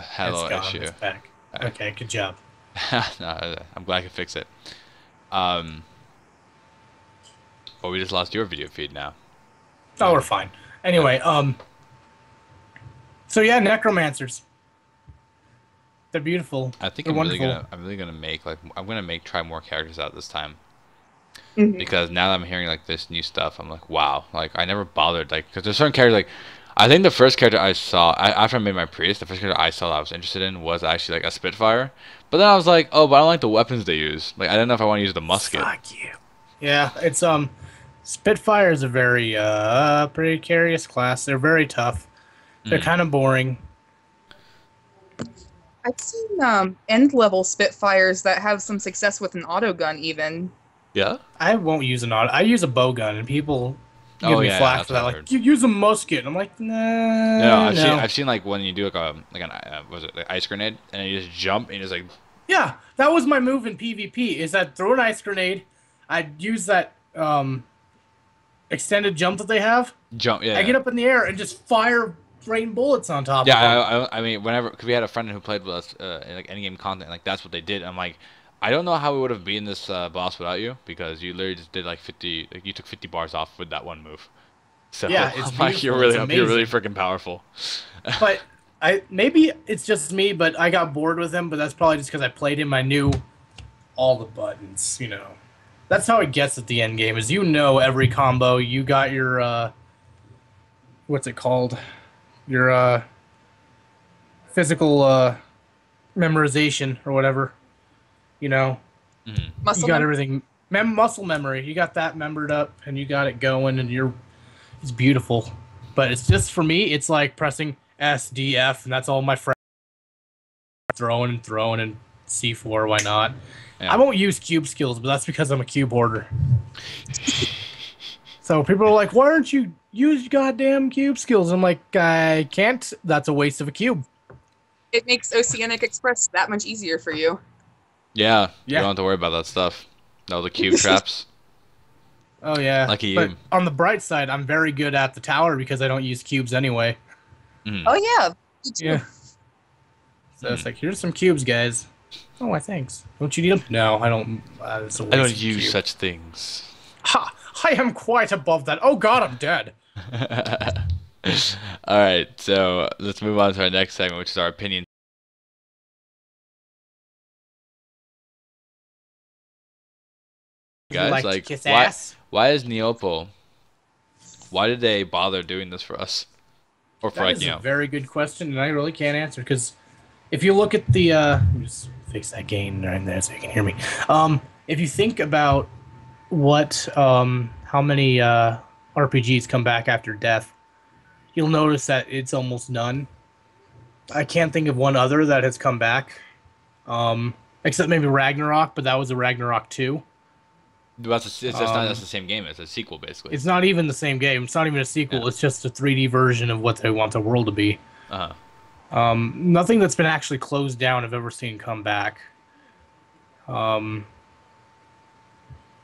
had a little issue. It's back. Okay, good job. No, I'm glad I could fix it. Well, we just lost your video feed now. Oh, we're fine. Anyway, so yeah, Necromancers. They're beautiful. I think They're I'm really gonna try more characters out this time. Because now that I'm hearing like this new stuff, I'm like, wow, like I never bothered, like, because there's certain characters, like I think the first character I saw after I made my Prius, the first character I saw that I was interested in was actually like a Spitfire, but then I was like, oh, but I don't like the weapons they use. Like I don't know if I want to use the musket. Fuck you. Yeah, it's Spitfire is a very precarious class. They're very tough. They're kind of boring. I've seen end level Spitfires that have some success with an autogun even. Yeah? I won't use an auto. I use a bow gun, and people give me flack for that. Like, you use a musket. I'm like, nah. No, I've seen like when you do like an ice grenade, and you just jump and you just like. Yeah, that was my move in PvP. Is that throw an ice grenade? I'd use that extended jump that they have. Jump, yeah. I get up in the air and just fire rain bullets on top Yeah, of them. I mean, whenever, because we had a friend who played with us in like any game content, like that's what they did. I'm like, I don't know how we would have beaten this boss without you, because you literally just did like 50, like you took 50 bars off with that one move. So Yeah, it's I'm like, beautiful. It's you're really amazing. freaking powerful. But maybe it's just me, but I got bored with him. But that's probably just because I played him. I knew all the buttons. That's how it gets at the end game. Is every combo. You got your what's it called? Your physical memorization or whatever. Muscle You got mem- everything. Muscle memory. You got that membered up, and you got it going, and it's beautiful. But it's just for me. It's like pressing S, D, F, and that's all my friends throwing and C4. Why not? Yeah. I won't use cube skills, but that's because I'm a cube hoarder. So people are like, "Why aren't you use goddamn cube skills?" I'm like, I can't. That's a waste of a cube. It makes Oceanic Express that much easier for you. Yeah, you Yeah. don't have to worry about that stuff. No, the cube traps. Oh yeah. Lucky But you. on the bright side, I'm very good at the tower because I don't use cubes anyway. Mhm. Oh yeah. Me too. Yeah. So it's like, here's some cubes, guys. Oh, why thanks. Don't you need them? No, I don't. It's a waste I don't of a use cube. such things. Ha! I am quite above that. Oh God, I'm dead. All right, so let's move on to our next segment, which is our opinion. Would you Guys, like to like, kiss why? ass? Why is Neopo? Why did they bother doing this for us? Or for That like, is a very good question, and I really can't answer because if you look at the let me just fix that gain right there so you can hear me. If you think about what how many RPGs come back after death, you'll notice that it's almost none. I can't think of one other that has come back, except maybe Ragnarok, but that was a Ragnarok 2. that's the same game. It's a sequel, basically. It's not even the same game. It's not even a sequel. Yeah. It's just a 3D version of what they want the world to be. Uh-huh. Nothing that's been actually closed down I've ever seen come back.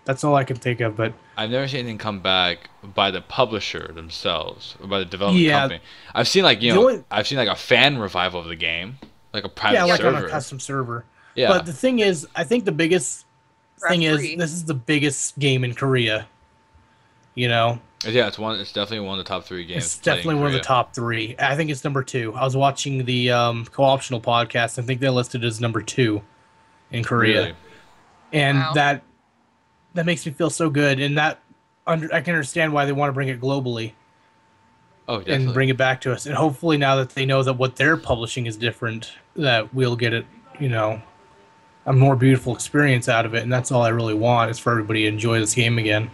That's all I can think of. But I've never seen anything come back by the publisher themselves or by the development Yeah. company. I've seen like The only- I've seen like a fan revival of the game, like a private yeah, like server. on a custom server. Yeah. But the thing is, I think the biggest thing is Free. this is the biggest game in Korea. Yeah, it's definitely one of the top 3 games. It's played in definitely one of the Korea. top 3. I think it's number 2. I was watching the co-optional podcast. I think they listed it as number 2 in Korea. Really? And Wow. that makes me feel so good. And I can understand why they want to bring it globally Oh, definitely. and bring it back to us. And hopefully now that they know that what they're publishing is different, that we'll get it, a more beautiful experience out of it. And that's all I really want, is for everybody to enjoy this game again.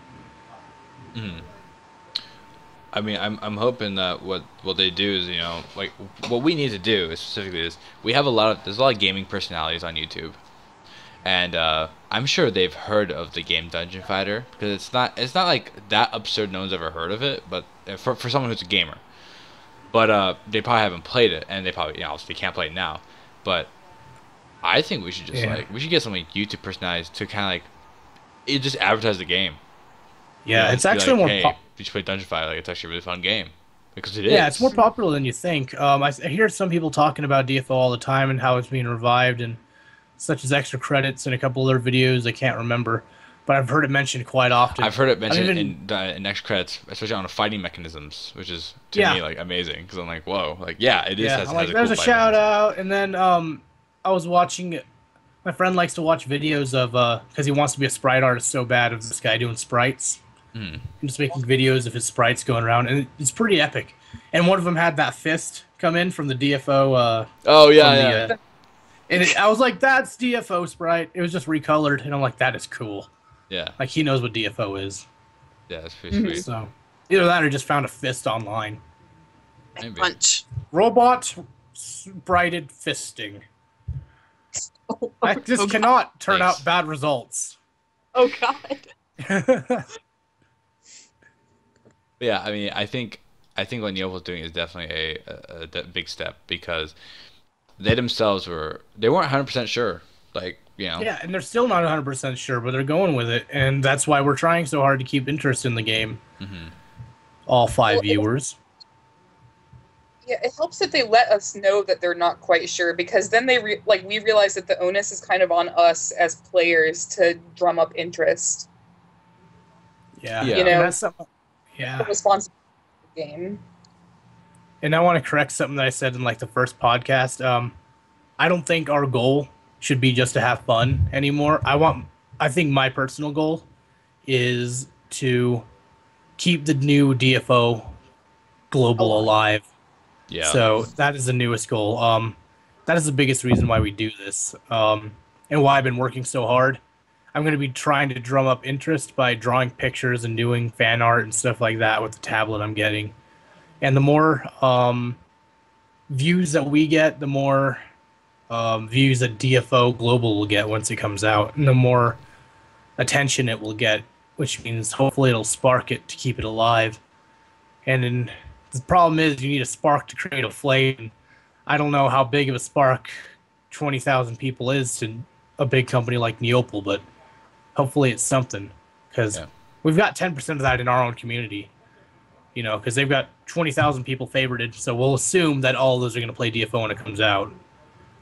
I mean, I'm hoping that what they do is, like what we need to do is specifically is there's a lot of gaming personalities on YouTube, and I'm sure they've heard of the game Dungeon Fighter, because it's not like that absurd no one's ever heard of it, but for someone who's a gamer, but they probably haven't played it, and they probably obviously can't play it now, but I think we should just we should get some like YouTube personalities to kind of just advertise the game. Yeah, it's Be actually like, more. hey, you should play Dungeon Fighter. Like, it's actually a really fun game, because it is. Yeah, it's more popular than you think. I hear some people talking about DFO all the time and how it's being revived, and such as extra credits and a couple other videos I can't remember, but I've heard it mentioned quite often. I've heard it mentioned even- in next credits, especially on the fighting mechanisms, which is to Yeah. me like amazing, because I'm like, whoa, like yeah, it is. Yeah, has I'm like, a there's cool a fighting shout mechanism. out, and then I was watching. My friend likes to watch videos of because he wants to be a sprite artist so bad, of this guy doing sprites. Hmm. I'm just making videos of his sprites going around, and it's pretty epic. And one of them had that fist come in from the DFO. Oh yeah, from yeah. the, and I was like, that's DFO sprite. It was just recolored, and I'm like, that is cool. Yeah, Like, he knows what DFO is. yeah, that's pretty sweet. So either that or just found a fist online. Maybe. Punch. Robot sprited fisting. I just cannot turn Thanks. out bad results. Oh God. But yeah, I mean, I think what Neopol's doing is definitely a big step, because they themselves they weren't 100% sure, like Yeah, and they're still not 100% sure, but they're going with it, and that's why we're trying so hard to keep interest in the game. Mhm. All 5 Well, viewers. Yeah, it helps that they let us know that they're not quite sure, because then we realize that the onus is kind of on us as players to drum up interest. Yeah. Yeah. You know, And that's the yeah. responsibility of the game. And I want to correct something that I said in like the first podcast. I don't think our goal should be just to have fun anymore. I think my personal goal is to keep the new DFO global alive. Yeah. So that is the newest goal. That is the biggest reason why we do this, and why I've been working so hard. I'm going to be trying to drum up interest by drawing pictures and doing fan art and stuff like that with the tablet I'm getting. And the more views that we get, the more views that DFO Global will get once it comes out, and the more attention it will get, which means hopefully it'll spark it to keep it alive. And then the problem is you need a spark to create a flame. I don't know how big of a spark 20,000 people is to a big company like Neopal, but hopefully it's something, because we've got 10% of that in our own community. You know, because they've got 20,000 people favorited, so we'll assume that all of those are going to play DFO when it comes out.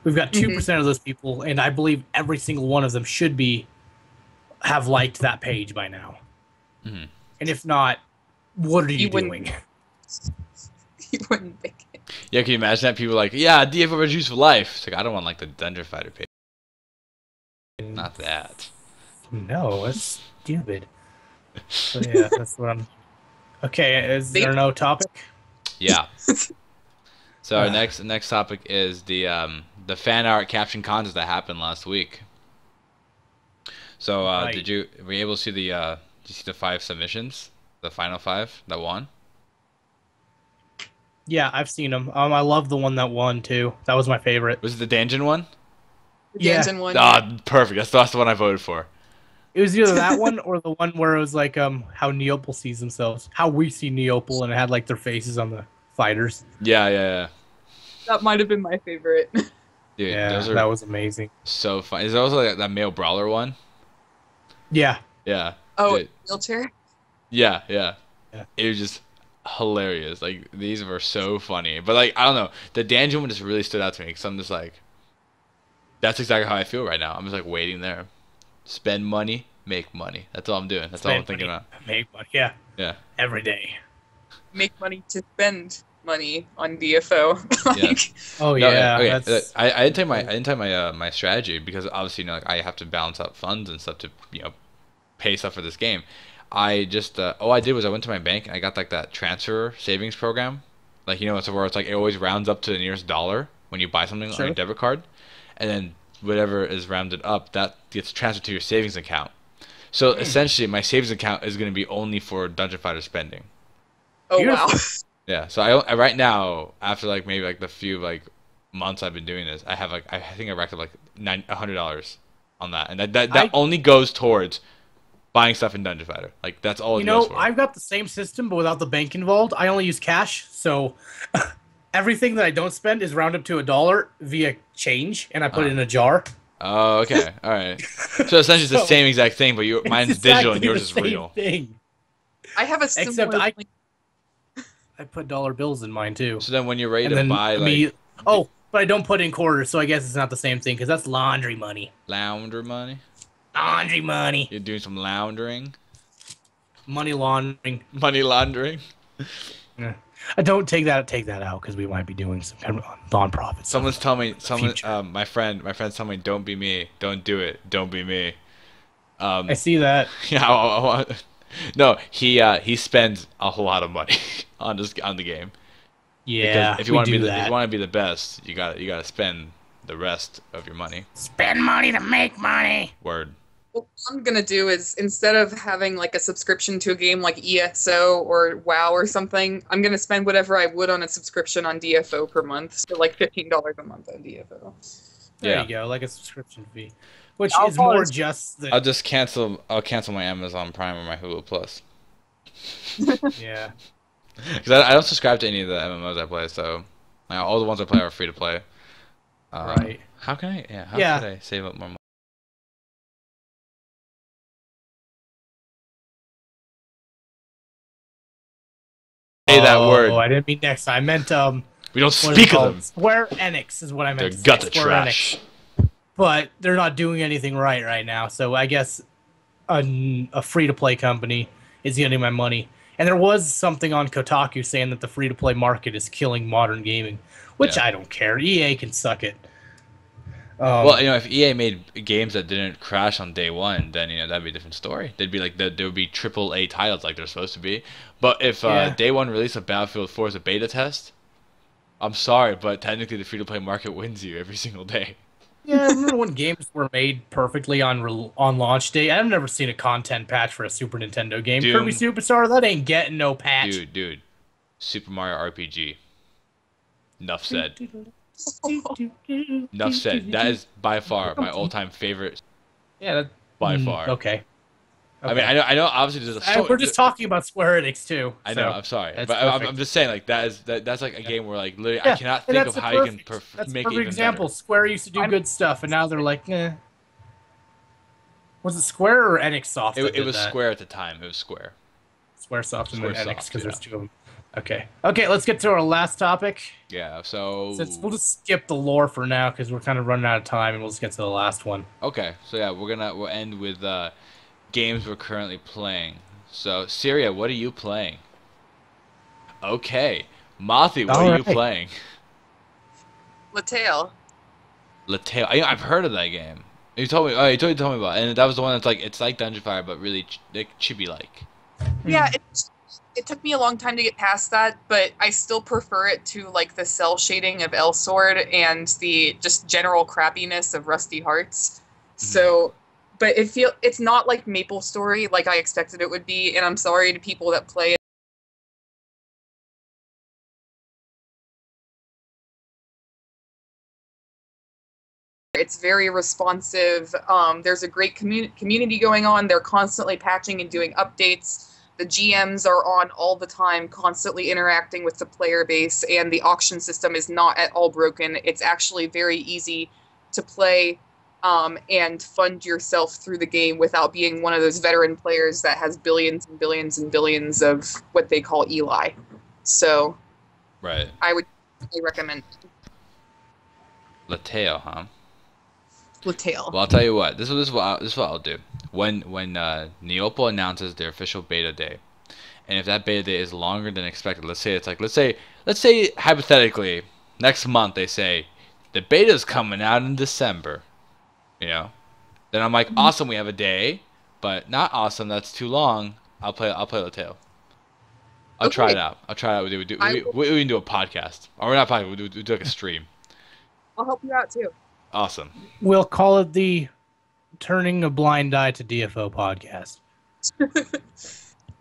We've got 2% of those people, and I believe every single one of them should have liked that page by now. Mm-hmm. And if not, what are you doing? You wouldn't think it. Yeah, can you imagine that? People are like, yeah, DFO Reduced for Life. It's like, I don't want like the Dungeon Fighter page. Not that. No, that's stupid. So yeah, that's what I'm... Okay, is there no topic? Yeah. So our next topic is the fan art caption contest that happened last week. So Right. were you able to see did you see the 5 submissions? The final 5 that won? Yeah, I've seen them. I love the one that won too. That was my favorite. Was it the Danjin one? The Yeah. Danjin one. Ah, perfect. That's the one I voted for. It was either that one or the one where it was like how Neopal sees themselves, how we see Neopal, and it had like their faces on the fighters. Yeah. That might have been my favorite. Dude, Yeah, those are that was amazing. so fun. Is there also like that male brawler one? Yeah. Yeah. Oh, Dude. wheelchair? Yeah. Yeah. It was just hilarious. Like, these were so funny. But like, I don't know, the Danjin one just really stood out to me, because I'm just like, that's exactly how I feel right now. I'm just like waiting there. Spend money, make money. That's all I'm doing. That's all I'm thinking about. Make money. Yeah. Yeah. Every day. Make money to spend money on DFO. Like, Oh No, yeah. okay. That's... I didn't tell my my strategy, because obviously, you know, like, I have to balance out funds and stuff to, you know, pay stuff for this game. I just all I did was I went to my bank and I got like that transfer savings program, like, you know, it's where it's like it always rounds up to the nearest dollar when you buy something on your debit card, and then whatever is rounded up, that gets transferred to your savings account. So essentially, my savings account is going to be only for Dungeon Fighter spending. oh wow. Yeah. So I right now, after like maybe like the few like months I've been doing this, I have like, I think I racked up like $100 on that, and that only goes towards buying stuff in Dungeon Fighter. Like, that's all it goes for. I've got the same system, but without the bank involved. I only use cash, so everything that I don't spend is rounded to $1 via change, and I put it in a jar. Oh, okay. All right. So essentially it's the same exact thing, but mine's digital and yours is real. Thing. I have a Except similar I put dollar bills in mine too. So then when you're ready And to then buy, but I don't put in quarters, so I guess it's not the same thing, because that's laundry money. launder money, Laundry money. you're doing some laundering, Money laundering. money laundering. Yeah. I don't take that out, because we might be doing some kind of non-profit. Someone's telling me, Future. my friend's telling me, don't be me, don't do it, don't be me. I see that. Yeah, no, he spends a whole lot of money on the game. Yeah, Because if you want to be the best, you gotta spend the rest of your money. Spend money to make money. Word. What I'm gonna do is, instead of having like a subscription to a game like ESO or WoW or something, I'm gonna spend whatever I would on a subscription on DFO per month. So like $15 a month on DFO. There you go, like a subscription fee, which I'll is more follow- just the... I'll cancel my Amazon Prime or my Hulu Plus. Yeah. Because I don't subscribe to any of the MMOs I play, so all the ones I play are free to play. Right. How can I? Yeah. How Yeah. could I save up more money? Say that word. Oh, I didn't mean next. I meant We don't what is it speak of called? them. Square Enix is what I They're meant to guts say. of Square trash. Enix. But they're not doing anything right now. So I guess a free-to-play company is getting my money. And there was something on Kotaku saying that the free-to-play market is killing modern gaming, which Yeah. I don't care. EA can suck it. Well, if EA made games that didn't crash on day one, then that'd be a different story. They'd be like there would be AAA titles like they're supposed to be. But if day one release of Battlefield 4 is a beta test, I'm sorry, but technically the free-to-play market wins you every single day. Yeah, I remember when games were made perfectly on launch day. I've never seen a content patch for a Super Nintendo game. Doom. Kirby Superstar, that ain't getting no patch. Dude, Super Mario RPG. Enough said. Enough said. That is by far my all-time favorite. Yeah, by far. Okay. I mean, I know. Obviously, there's a story. We're just talking about Square Enix too. I know. I'm sorry, that's but I'm just saying, like that's like a game where like literally I cannot think of how you can that's make a it perfect even example. better. Square used to do good stuff, and now they're like, eh. Was it Square or Enix Soft? It was Square at the time. It was Square. SquareSoft and then Squaresoft, Enix because yeah. there's two of them. Okay. Let's get to our last topic. Yeah. So We'll just skip the lore for now because we're kind of running out of time, and we'll just get to the last one. okay. So yeah, we'll end with games we're currently playing. So Syria, what are you playing? Okay, Mothy, what are you playing? Latale. Latale. I've heard of that game. You told me. Oh, you told me about it. And that was the one that's like it's like Dungeon Fire, but really chibi-like. Yeah, it took me a long time to get past that, but I still prefer it to like the cell shading of Elsword and the just general crappiness of Rusty Hearts. So, but it's not like MapleStory like I expected it would be, and I'm sorry to people that play it. It's very responsive. There's a great community going on. They're constantly patching and doing updates. The GMs are on all the time, constantly interacting with the player base, and the auction system is not at all broken. It's actually very easy to play and fund yourself through the game without being one of those veteran players that has billions and billions and billions of what they call Eli. So, right. I would recommend Latale, huh? Latale. Well, I'll tell you what. This is what I'll do. When Neopo announces their official beta day, and if that beta day is longer than expected, let's say hypothetically next month they say the beta's coming out in December, then I'm like, awesome, we have a day, but not awesome, that's too long. I'll play Latale. I'll try it out. We can do a podcast, or not podcast. We do like a stream. I'll help you out too. Awesome. We'll call it the Turning a Blind Eye to DFO Podcast.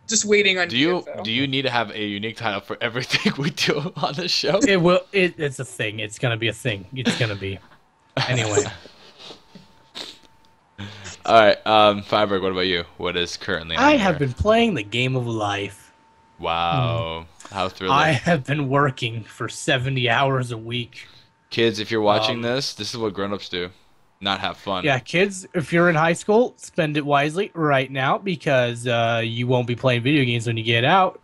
Just waiting on DFO. Do you need to have a unique title for everything we do on the show? It will. It's a thing. It's gonna be a thing. It's gonna be. Anyway. All right, Fireberg, what about you? What is currently on I your... have been playing the game of life. Wow. How thrilling. I have been working for 70 hours a week. Kids, if you're watching this is what grown-ups do. Not have fun. Yeah, kids, if you're in high school, spend it wisely right now because you won't be playing video games when you get out.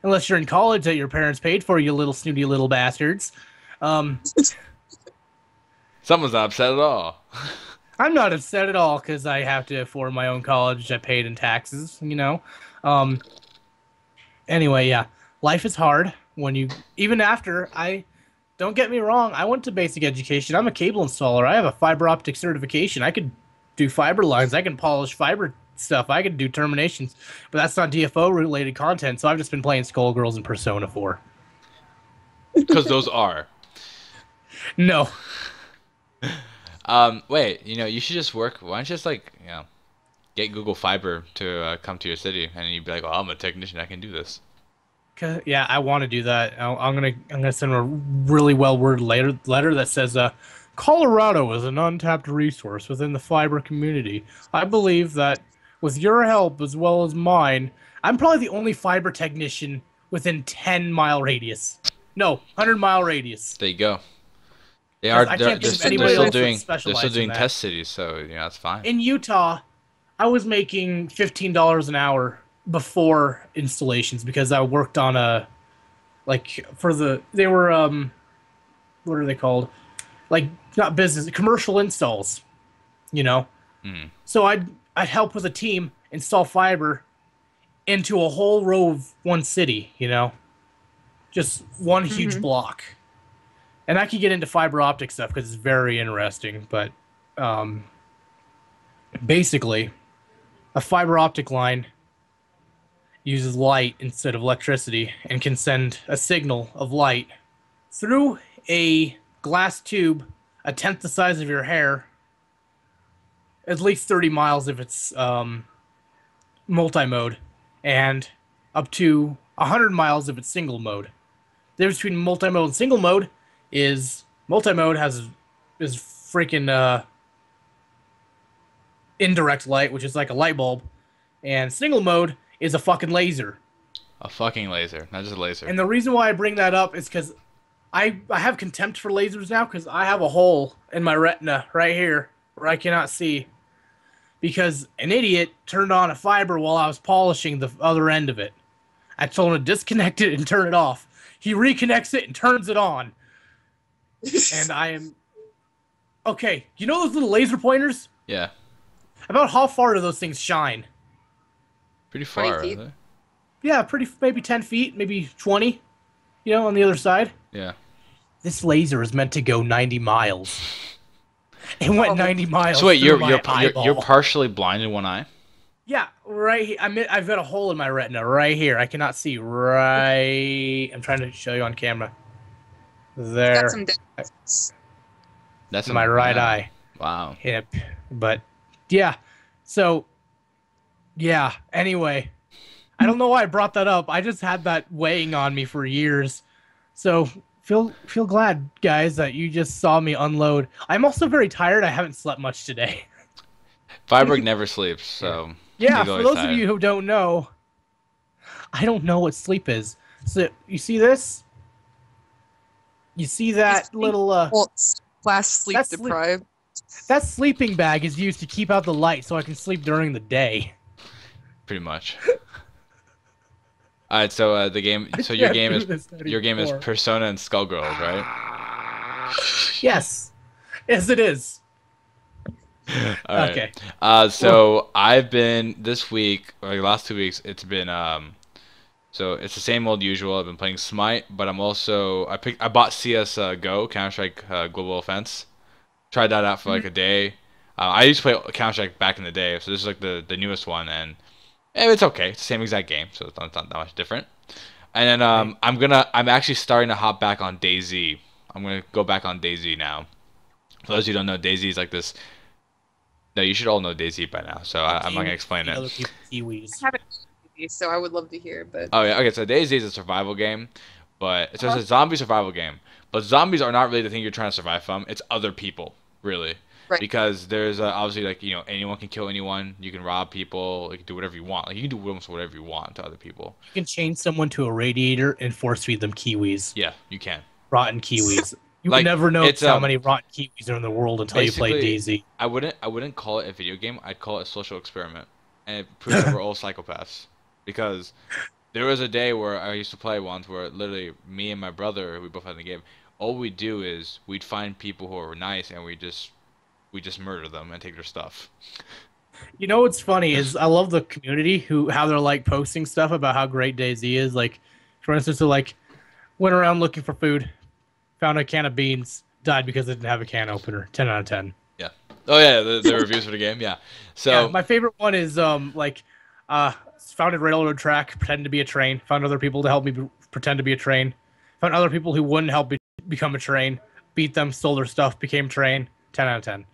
Unless you're in college that your parents paid for, you little snooty little bastards. Someone's not upset at all. I'm not upset at all because I have to afford my own college, which I paid in taxes, Anyway, yeah, life is hard even after don't get me wrong, I went to basic education. I'm a cable installer. I have a fiber optic certification. I could do fiber lines. I can polish fiber stuff. I could do terminations. But that's not DFO-related content, so I've just been playing Skullgirls and Persona 4. Because those are. No. Wait, you should just work. Why don't you just, get Google Fiber to come to your city, and you'd be like, I'm a technician. I can do this. Yeah, I want to do that. I'm gonna send a really well-worded letter that says, Colorado is an untapped resource within the fiber community. I believe that with your help as well as mine, I'm probably the only fiber technician within 10-mile radius. No, 100-mile radius. There you go. They're still doing test cities, so that's fine. In Utah, I was making $15 an hour before installations because I worked on they were what are they called? Like, not business, commercial installs, you know? So I'd help with a team install fiber into a whole row of one city, you know? Just one huge block. And I could get into fiber optic stuff because it's very interesting, but basically, a fiber optic line uses light instead of electricity and can send a signal of light through a glass tube a tenth the size of your hair, at least 30 miles if it's multi-mode, and up to 100 miles if it's single mode. The difference between multi-mode and single mode is multi-mode is freaking indirect light, which is like a light bulb, and single mode is a fucking laser. A fucking laser, not just a laser. And the reason why I bring that up is because I have contempt for lasers now because I have a hole in my retina right here where I cannot see because an idiot turned on a fiber while I was polishing the other end of it. I told him to disconnect it and turn it off. He reconnects it and turns it on. And I am... Okay, you know those little laser pointers? Yeah. About how far do those things shine? Pretty far, 20 feet. aren't Yeah, maybe 10 feet, maybe 20, you know, on the other side. they? Yeah. This laser is meant to go 90 miles. It went 90 miles. So wait, through my eyeball. you're partially blind in one eye? Yeah, right here. I've got a hole in my retina right here. I cannot see right... I'm trying to show you on camera. There. Got some depths. That's My right eye. Wow. Hip. But, yeah. So, yeah. Anyway. I don't know why I brought that up. I just had that weighing on me for years. So, feel glad, guys, that you just saw me unload. I'm also very tired. I haven't slept much today. Viberg never sleeps, so... Yeah, he's for always those tired. of you who don't know, I don't know what sleep is. So, you see this? You see that little... Well, slash sleep that's sleep- deprived. That sleeping bag is used to keep out the light so I can sleep during the day. Pretty much. All right, so the game. So your game is Persona and Skullgirls, right? Yes. Yes, it is. All right. Okay. So I've been this week, or the last 2 weeks. It's been so it's the same old usual. I've been playing Smite, but I bought CS GO, Counter-Strike Global Offense. Tried that out for like a day. I used to play Counter-Strike back in the day, so this is like the newest one, and it's okay. It's the same exact game, so it's not that much different. And then I'm actually starting to hop back on DayZ. I'm gonna go back on DayZ now. For those who don't know, DayZ is like this. No, you should all know DayZ by now, so I'm not gonna explain it. Other people's Kiwis. I haven't seen these, so I would love to hear. But Oh yeah, okay. So DayZ is a survival game, but it's a zombie survival game. But zombies are not really the thing you're trying to survive from. It's other people, really. Right. Because there's obviously like anyone can kill anyone. You can rob people. You can do whatever you want. Like you can do almost whatever you want to other people. You can chain someone to a radiator and force feed them kiwis. Yeah, you can. Rotten kiwis. You Like, would never know it's, how many rotten kiwis are in the world until you play basically, DayZ. I wouldn't call it a video game. I'd call it a social experiment, and it proves that we're all psychopaths. Because there was a day where I used to play once where literally me and my brother, we both had the game. All we'd do is we'd find people who were nice and we just murder them and take their stuff. You know what's funny is I love the community how they're like posting stuff about how great DayZ is. Like, for instance, they like went around looking for food, found a can of beans, died because it didn't have a can opener. 10 out of 10. Yeah. Oh yeah, the reviews for the game. Yeah. So Yeah, my favorite one is found a railroad track, pretended to be a train. Found other people to help me pretend to be a train. Found other people who wouldn't help me become a train. Beat them, stole their stuff, became train. 10 out of 10.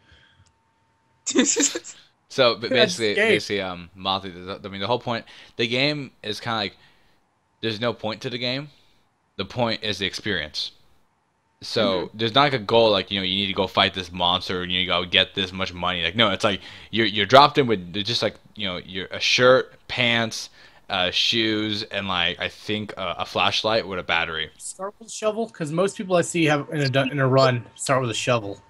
So basically, game. Motley. I mean, the whole point. The game is kind of like there's no point to the game. The point is the experience. So there's not like a goal like you need to go fight this monster and you go get this much money. Like no, it's like you're dropped in with just like your a shirt, pants, shoes, and like I think a flashlight with a battery. Start with a shovel, because most people I see have in a run start with a shovel.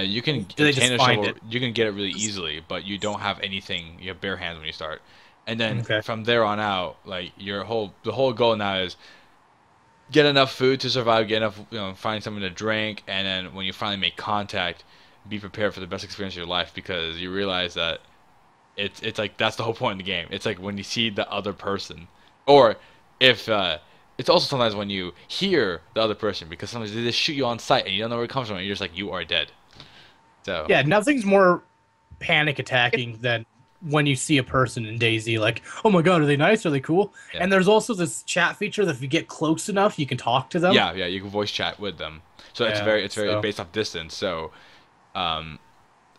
You can Do they just obtain a find shovel. it? You can get it really easily, but you don't have anything. You have bare hands when you start, and then Okay. from there on out, like the whole goal now is get enough food to survive, get enough, find something to drink, and then when you finally make contact, be prepared for the best experience of your life, because you realize that it's like that's the whole point of the game. It's like when you see the other person, or if it's also sometimes when you hear the other person, because sometimes they just shoot you on sight and you don't know where it comes from, and you're just like, you are dead. So yeah, nothing's more panic attacking than when you see a person in DayZ, like, oh my god, are they nice? Are they cool? Yeah. And there's also this chat feature that if you get close enough, you can talk to them. yeah, you can voice chat with them. So it's very based off distance. So I've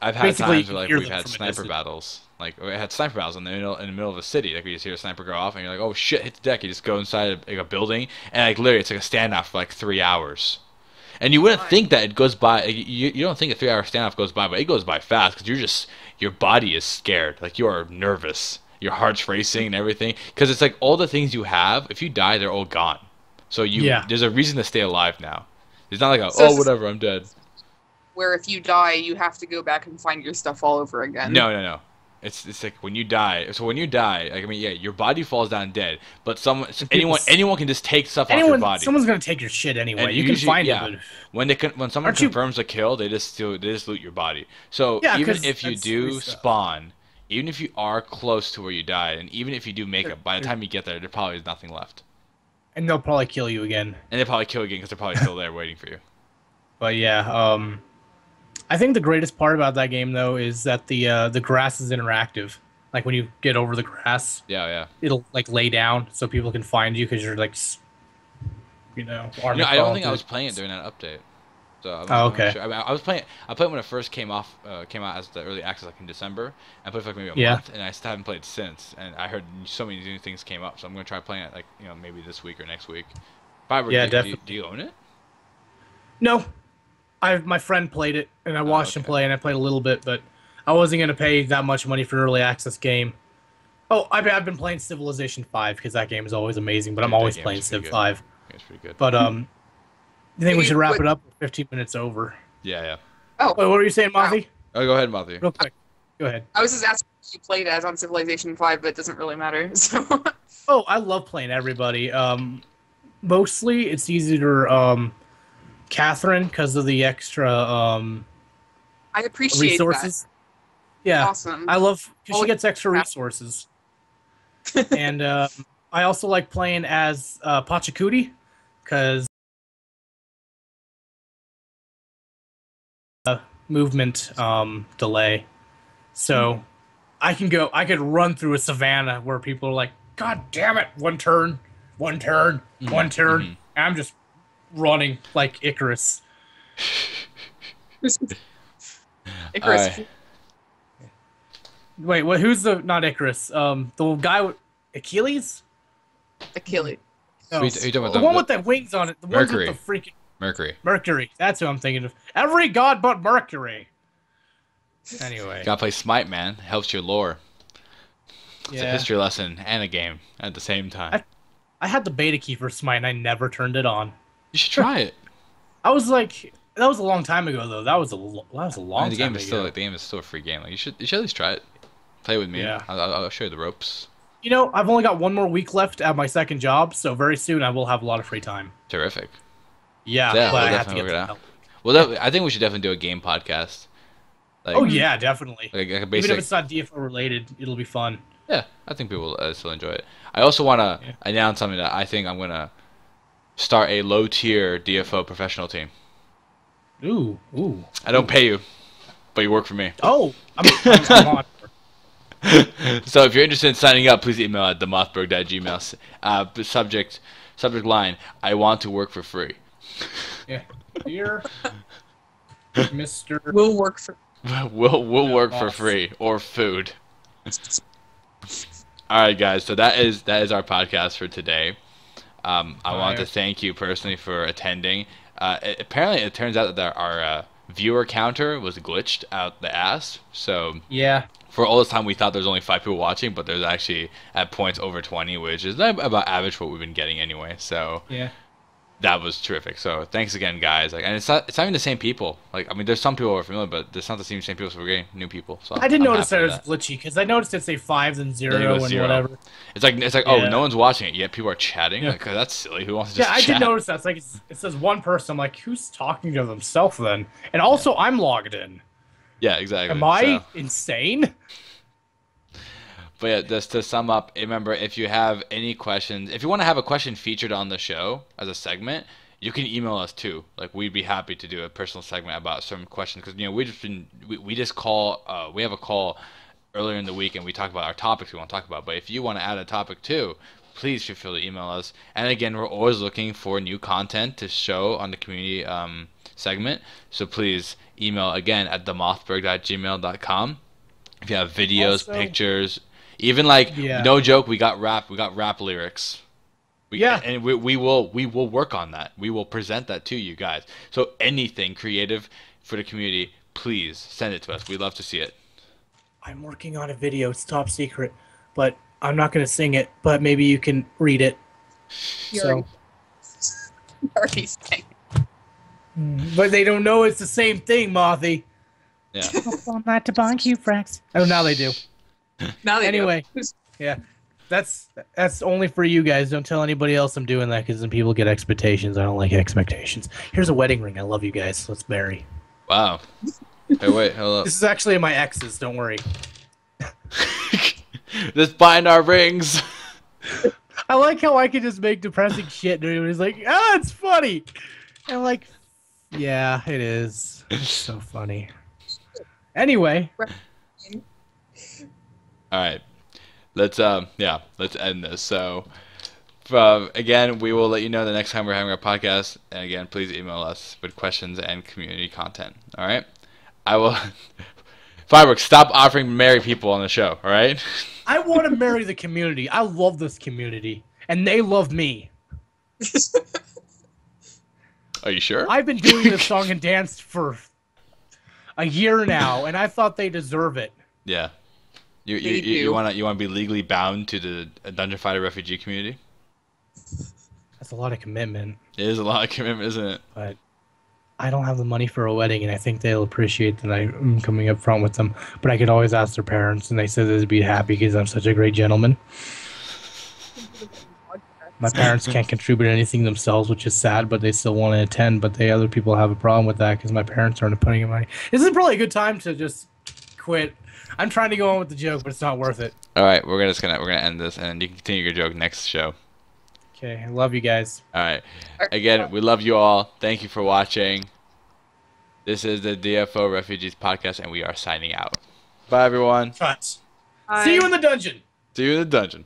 had Basically, times where like hear we've them had from a sniper distance. battles. Like we had sniper battles in the middle of a city. Like we just hear a sniper go off, and you're like, oh shit, hit the deck. You just go inside like a building, and like literally it's like a standoff for like 3 hours. And you wouldn't think that it goes by. You don't think a 3 hour standoff goes by, but it goes by fast because your body is scared. Like you are nervous. Your heart's racing and everything. Because it's like all the things you have. If you die, they're all gone. So there's a reason to stay alive now. It's not like whatever, I'm dead. Where if you die, you have to go back and find your stuff all over again. No. It's like when you die. So when you die, like, I mean, yeah, your body falls down dead, but anyone can just take stuff off your body. Someone's gonna take your shit anyway. And you can find it. But when someone confirms a kill, they just loot your body. So even if you do spawn, even if you are close to where you died, and even if you do make it, by the time you get there probably is nothing left. And they'll probably kill you again. And they'll probably kill you again because they're probably still there waiting for you. But yeah, I think the greatest part about that game though is that the grass is interactive. Like when you get over the grass, it'll like lay down so people can find you because you're like, I don't think I was playing it during that update. So okay. Sure. I was playing. I played when it first came out as the early access, like in December. I played for like maybe a month, and I still haven't played since. And I heard so many new things came up, so I'm gonna try playing it like maybe this week or next week. Definitely. Do you own it? No, my friend played it, and I watched him play, and I played a little bit, but I wasn't gonna pay that much money for an early access game. Oh, I've been playing Civilization 5 because that game is always amazing, but I'm always playing Civ 5. It's pretty good. But you think we should wrap it up? 15 minutes over. Yeah. Oh, wait, what were you saying, Mothy? Oh, go ahead, Mothy. Real quick. Go ahead. I was just asking if you played as on Civilization 5, but it doesn't really matter. So. Oh, I love playing everybody. Mostly it's easier Catherine because of the extra I appreciate resources. That. Yeah, awesome. I love because she gets extra resources. And I also like playing as Pachacuti because movement delay. So I could run through a savannah where people are like, God damn it, one turn. And I'm just running like Icarus. Icarus. Right. Wait, who's not Icarus? The guy with Achilles? Achilles. No. Are you talking about the one with the wings on it. The Mercury. one with the freaking Mercury. That's who I'm thinking of. Every god but Mercury. Anyway. Gotta play Smite, man. It helps your lore. It's a Yeah. history lesson and a game at the same time. I had the beta key for Smite and I never turned it on. You should try it. I was like, that was a long time ago though. That was a long The time game ago. is still a free game. Like you should at least try it. Play with me. Yeah. I'll show you the ropes. I've only got one more week left at my second job, so very soon I will have a lot of free time. Terrific. Yeah, Yeah, but we'll I have to definitely get work it the out. help. Well, I think we should definitely do a game podcast. Like, Oh yeah, definitely. Like a Even basic. if it's not DFO related, it'll be fun. Yeah, I think people will still enjoy it. I also want to announce something that I think I'm gonna start a low tier DFO professional team. Ooh. I don't pay you, but you work for me. Oh, I'm on. So if you're interested in signing up, please email at DaMothBerg.gmail. Subject line: I want to work for free. Yeah. Here, Mr. Will work for. We'll work for boss. free or food. All right, guys. So that is our podcast for today. I want to thank you personally for attending. Apparently, it turns out that our viewer counter was glitched out the ass. So Yeah. for all this time, we thought there was only 5 people watching, but there's actually at points over 20, which is about average for what we've been getting anyway. So Yeah. That was terrific. So thanks again, guys. Like, and it's not even the same people. Like, I mean, there's some people we're familiar, but there's not the same people. So we're getting new people. So I did I'm notice happy that it with was glitchy because I noticed it say 5 then 0 Then it goes and 0. whatever. It's like Yeah. oh, no one's watching it yet. People are chatting. Yeah. Like, that's silly. Who wants to Yeah, just I chat? did notice that. It's like it says one person. I'm like, who's talking to themselves then? And also, I'm logged in. Yeah, exactly. Am I So- insane? But yeah, just to sum up, remember, if you have any questions, if you want to have a question featured on the show as a segment, you can email us too. Like, we'd be happy to do a personal segment about some questions because we just call we have a call earlier in the week and we talk about our topics we want to talk about. But if you want to add a topic too, please feel free to email us. And again, we're always looking for new content to show on the community segment. So please email again at DaMothBerg@gmail.com. If you have videos, Also- pictures, even like Yeah. no joke, we got rap lyrics. Yeah. And we will work on that. We will present that to you guys. So anything creative for the community, please send it to us. We'd love to see it. I'm working on a video. It's top secret, but I'm not going to sing it. But maybe you can read it. So, Already saying. but they don't know it's the same thing, Mothy. Yeah. I'm not to bonk you, Frax. Oh, now they do. Now they Anyway, yeah, that's only for you guys. Don't tell anybody else I'm doing that because then people get expectations. I don't like expectations. Here's a wedding ring. I love you guys. Let's marry. Wow. Hey, wait, hold This is actually my ex's. Don't worry. up. Let's bind our rings. I like how I can just make depressing shit and everybody's like, it's funny. And I'm like, yeah, it is. It's so funny. Anyway, All right. Let's end this. So again, we will let you know the next time we're having our podcast. And again, please email us with questions and community content. All right. I will. Fireworks, stop offering to marry people on the show. All right. I want to marry the community. I love this community, and they love me. Are you sure? I've been doing this song and dance for a year now, and I thought they deserve it. Yeah. They You do. want to be legally bound to the Dungeon Fighter refugee community? That's a lot of commitment, It is a lot of commitment, isn't it? but I don't have the money for a wedding, and I think they'll appreciate that I'm coming up front with them. But I could always ask their parents, and they said they'd be happy because I'm such a great gentleman. My parents can't contribute anything themselves, which is sad, but they still want to attend. But the other people have a problem with that because my parents aren't putting in money. This is probably a good time to just quit. I'm trying to go on with the joke, but it's not worth it. All right, we're gonna end this, and you can continue your joke next show. Okay, I love you guys. All right. Again, we love you all. Thank you for watching. This is the DFO Refugees Podcast, and we are signing out. Bye, everyone. Cut. See you in the dungeon. See you in the dungeon.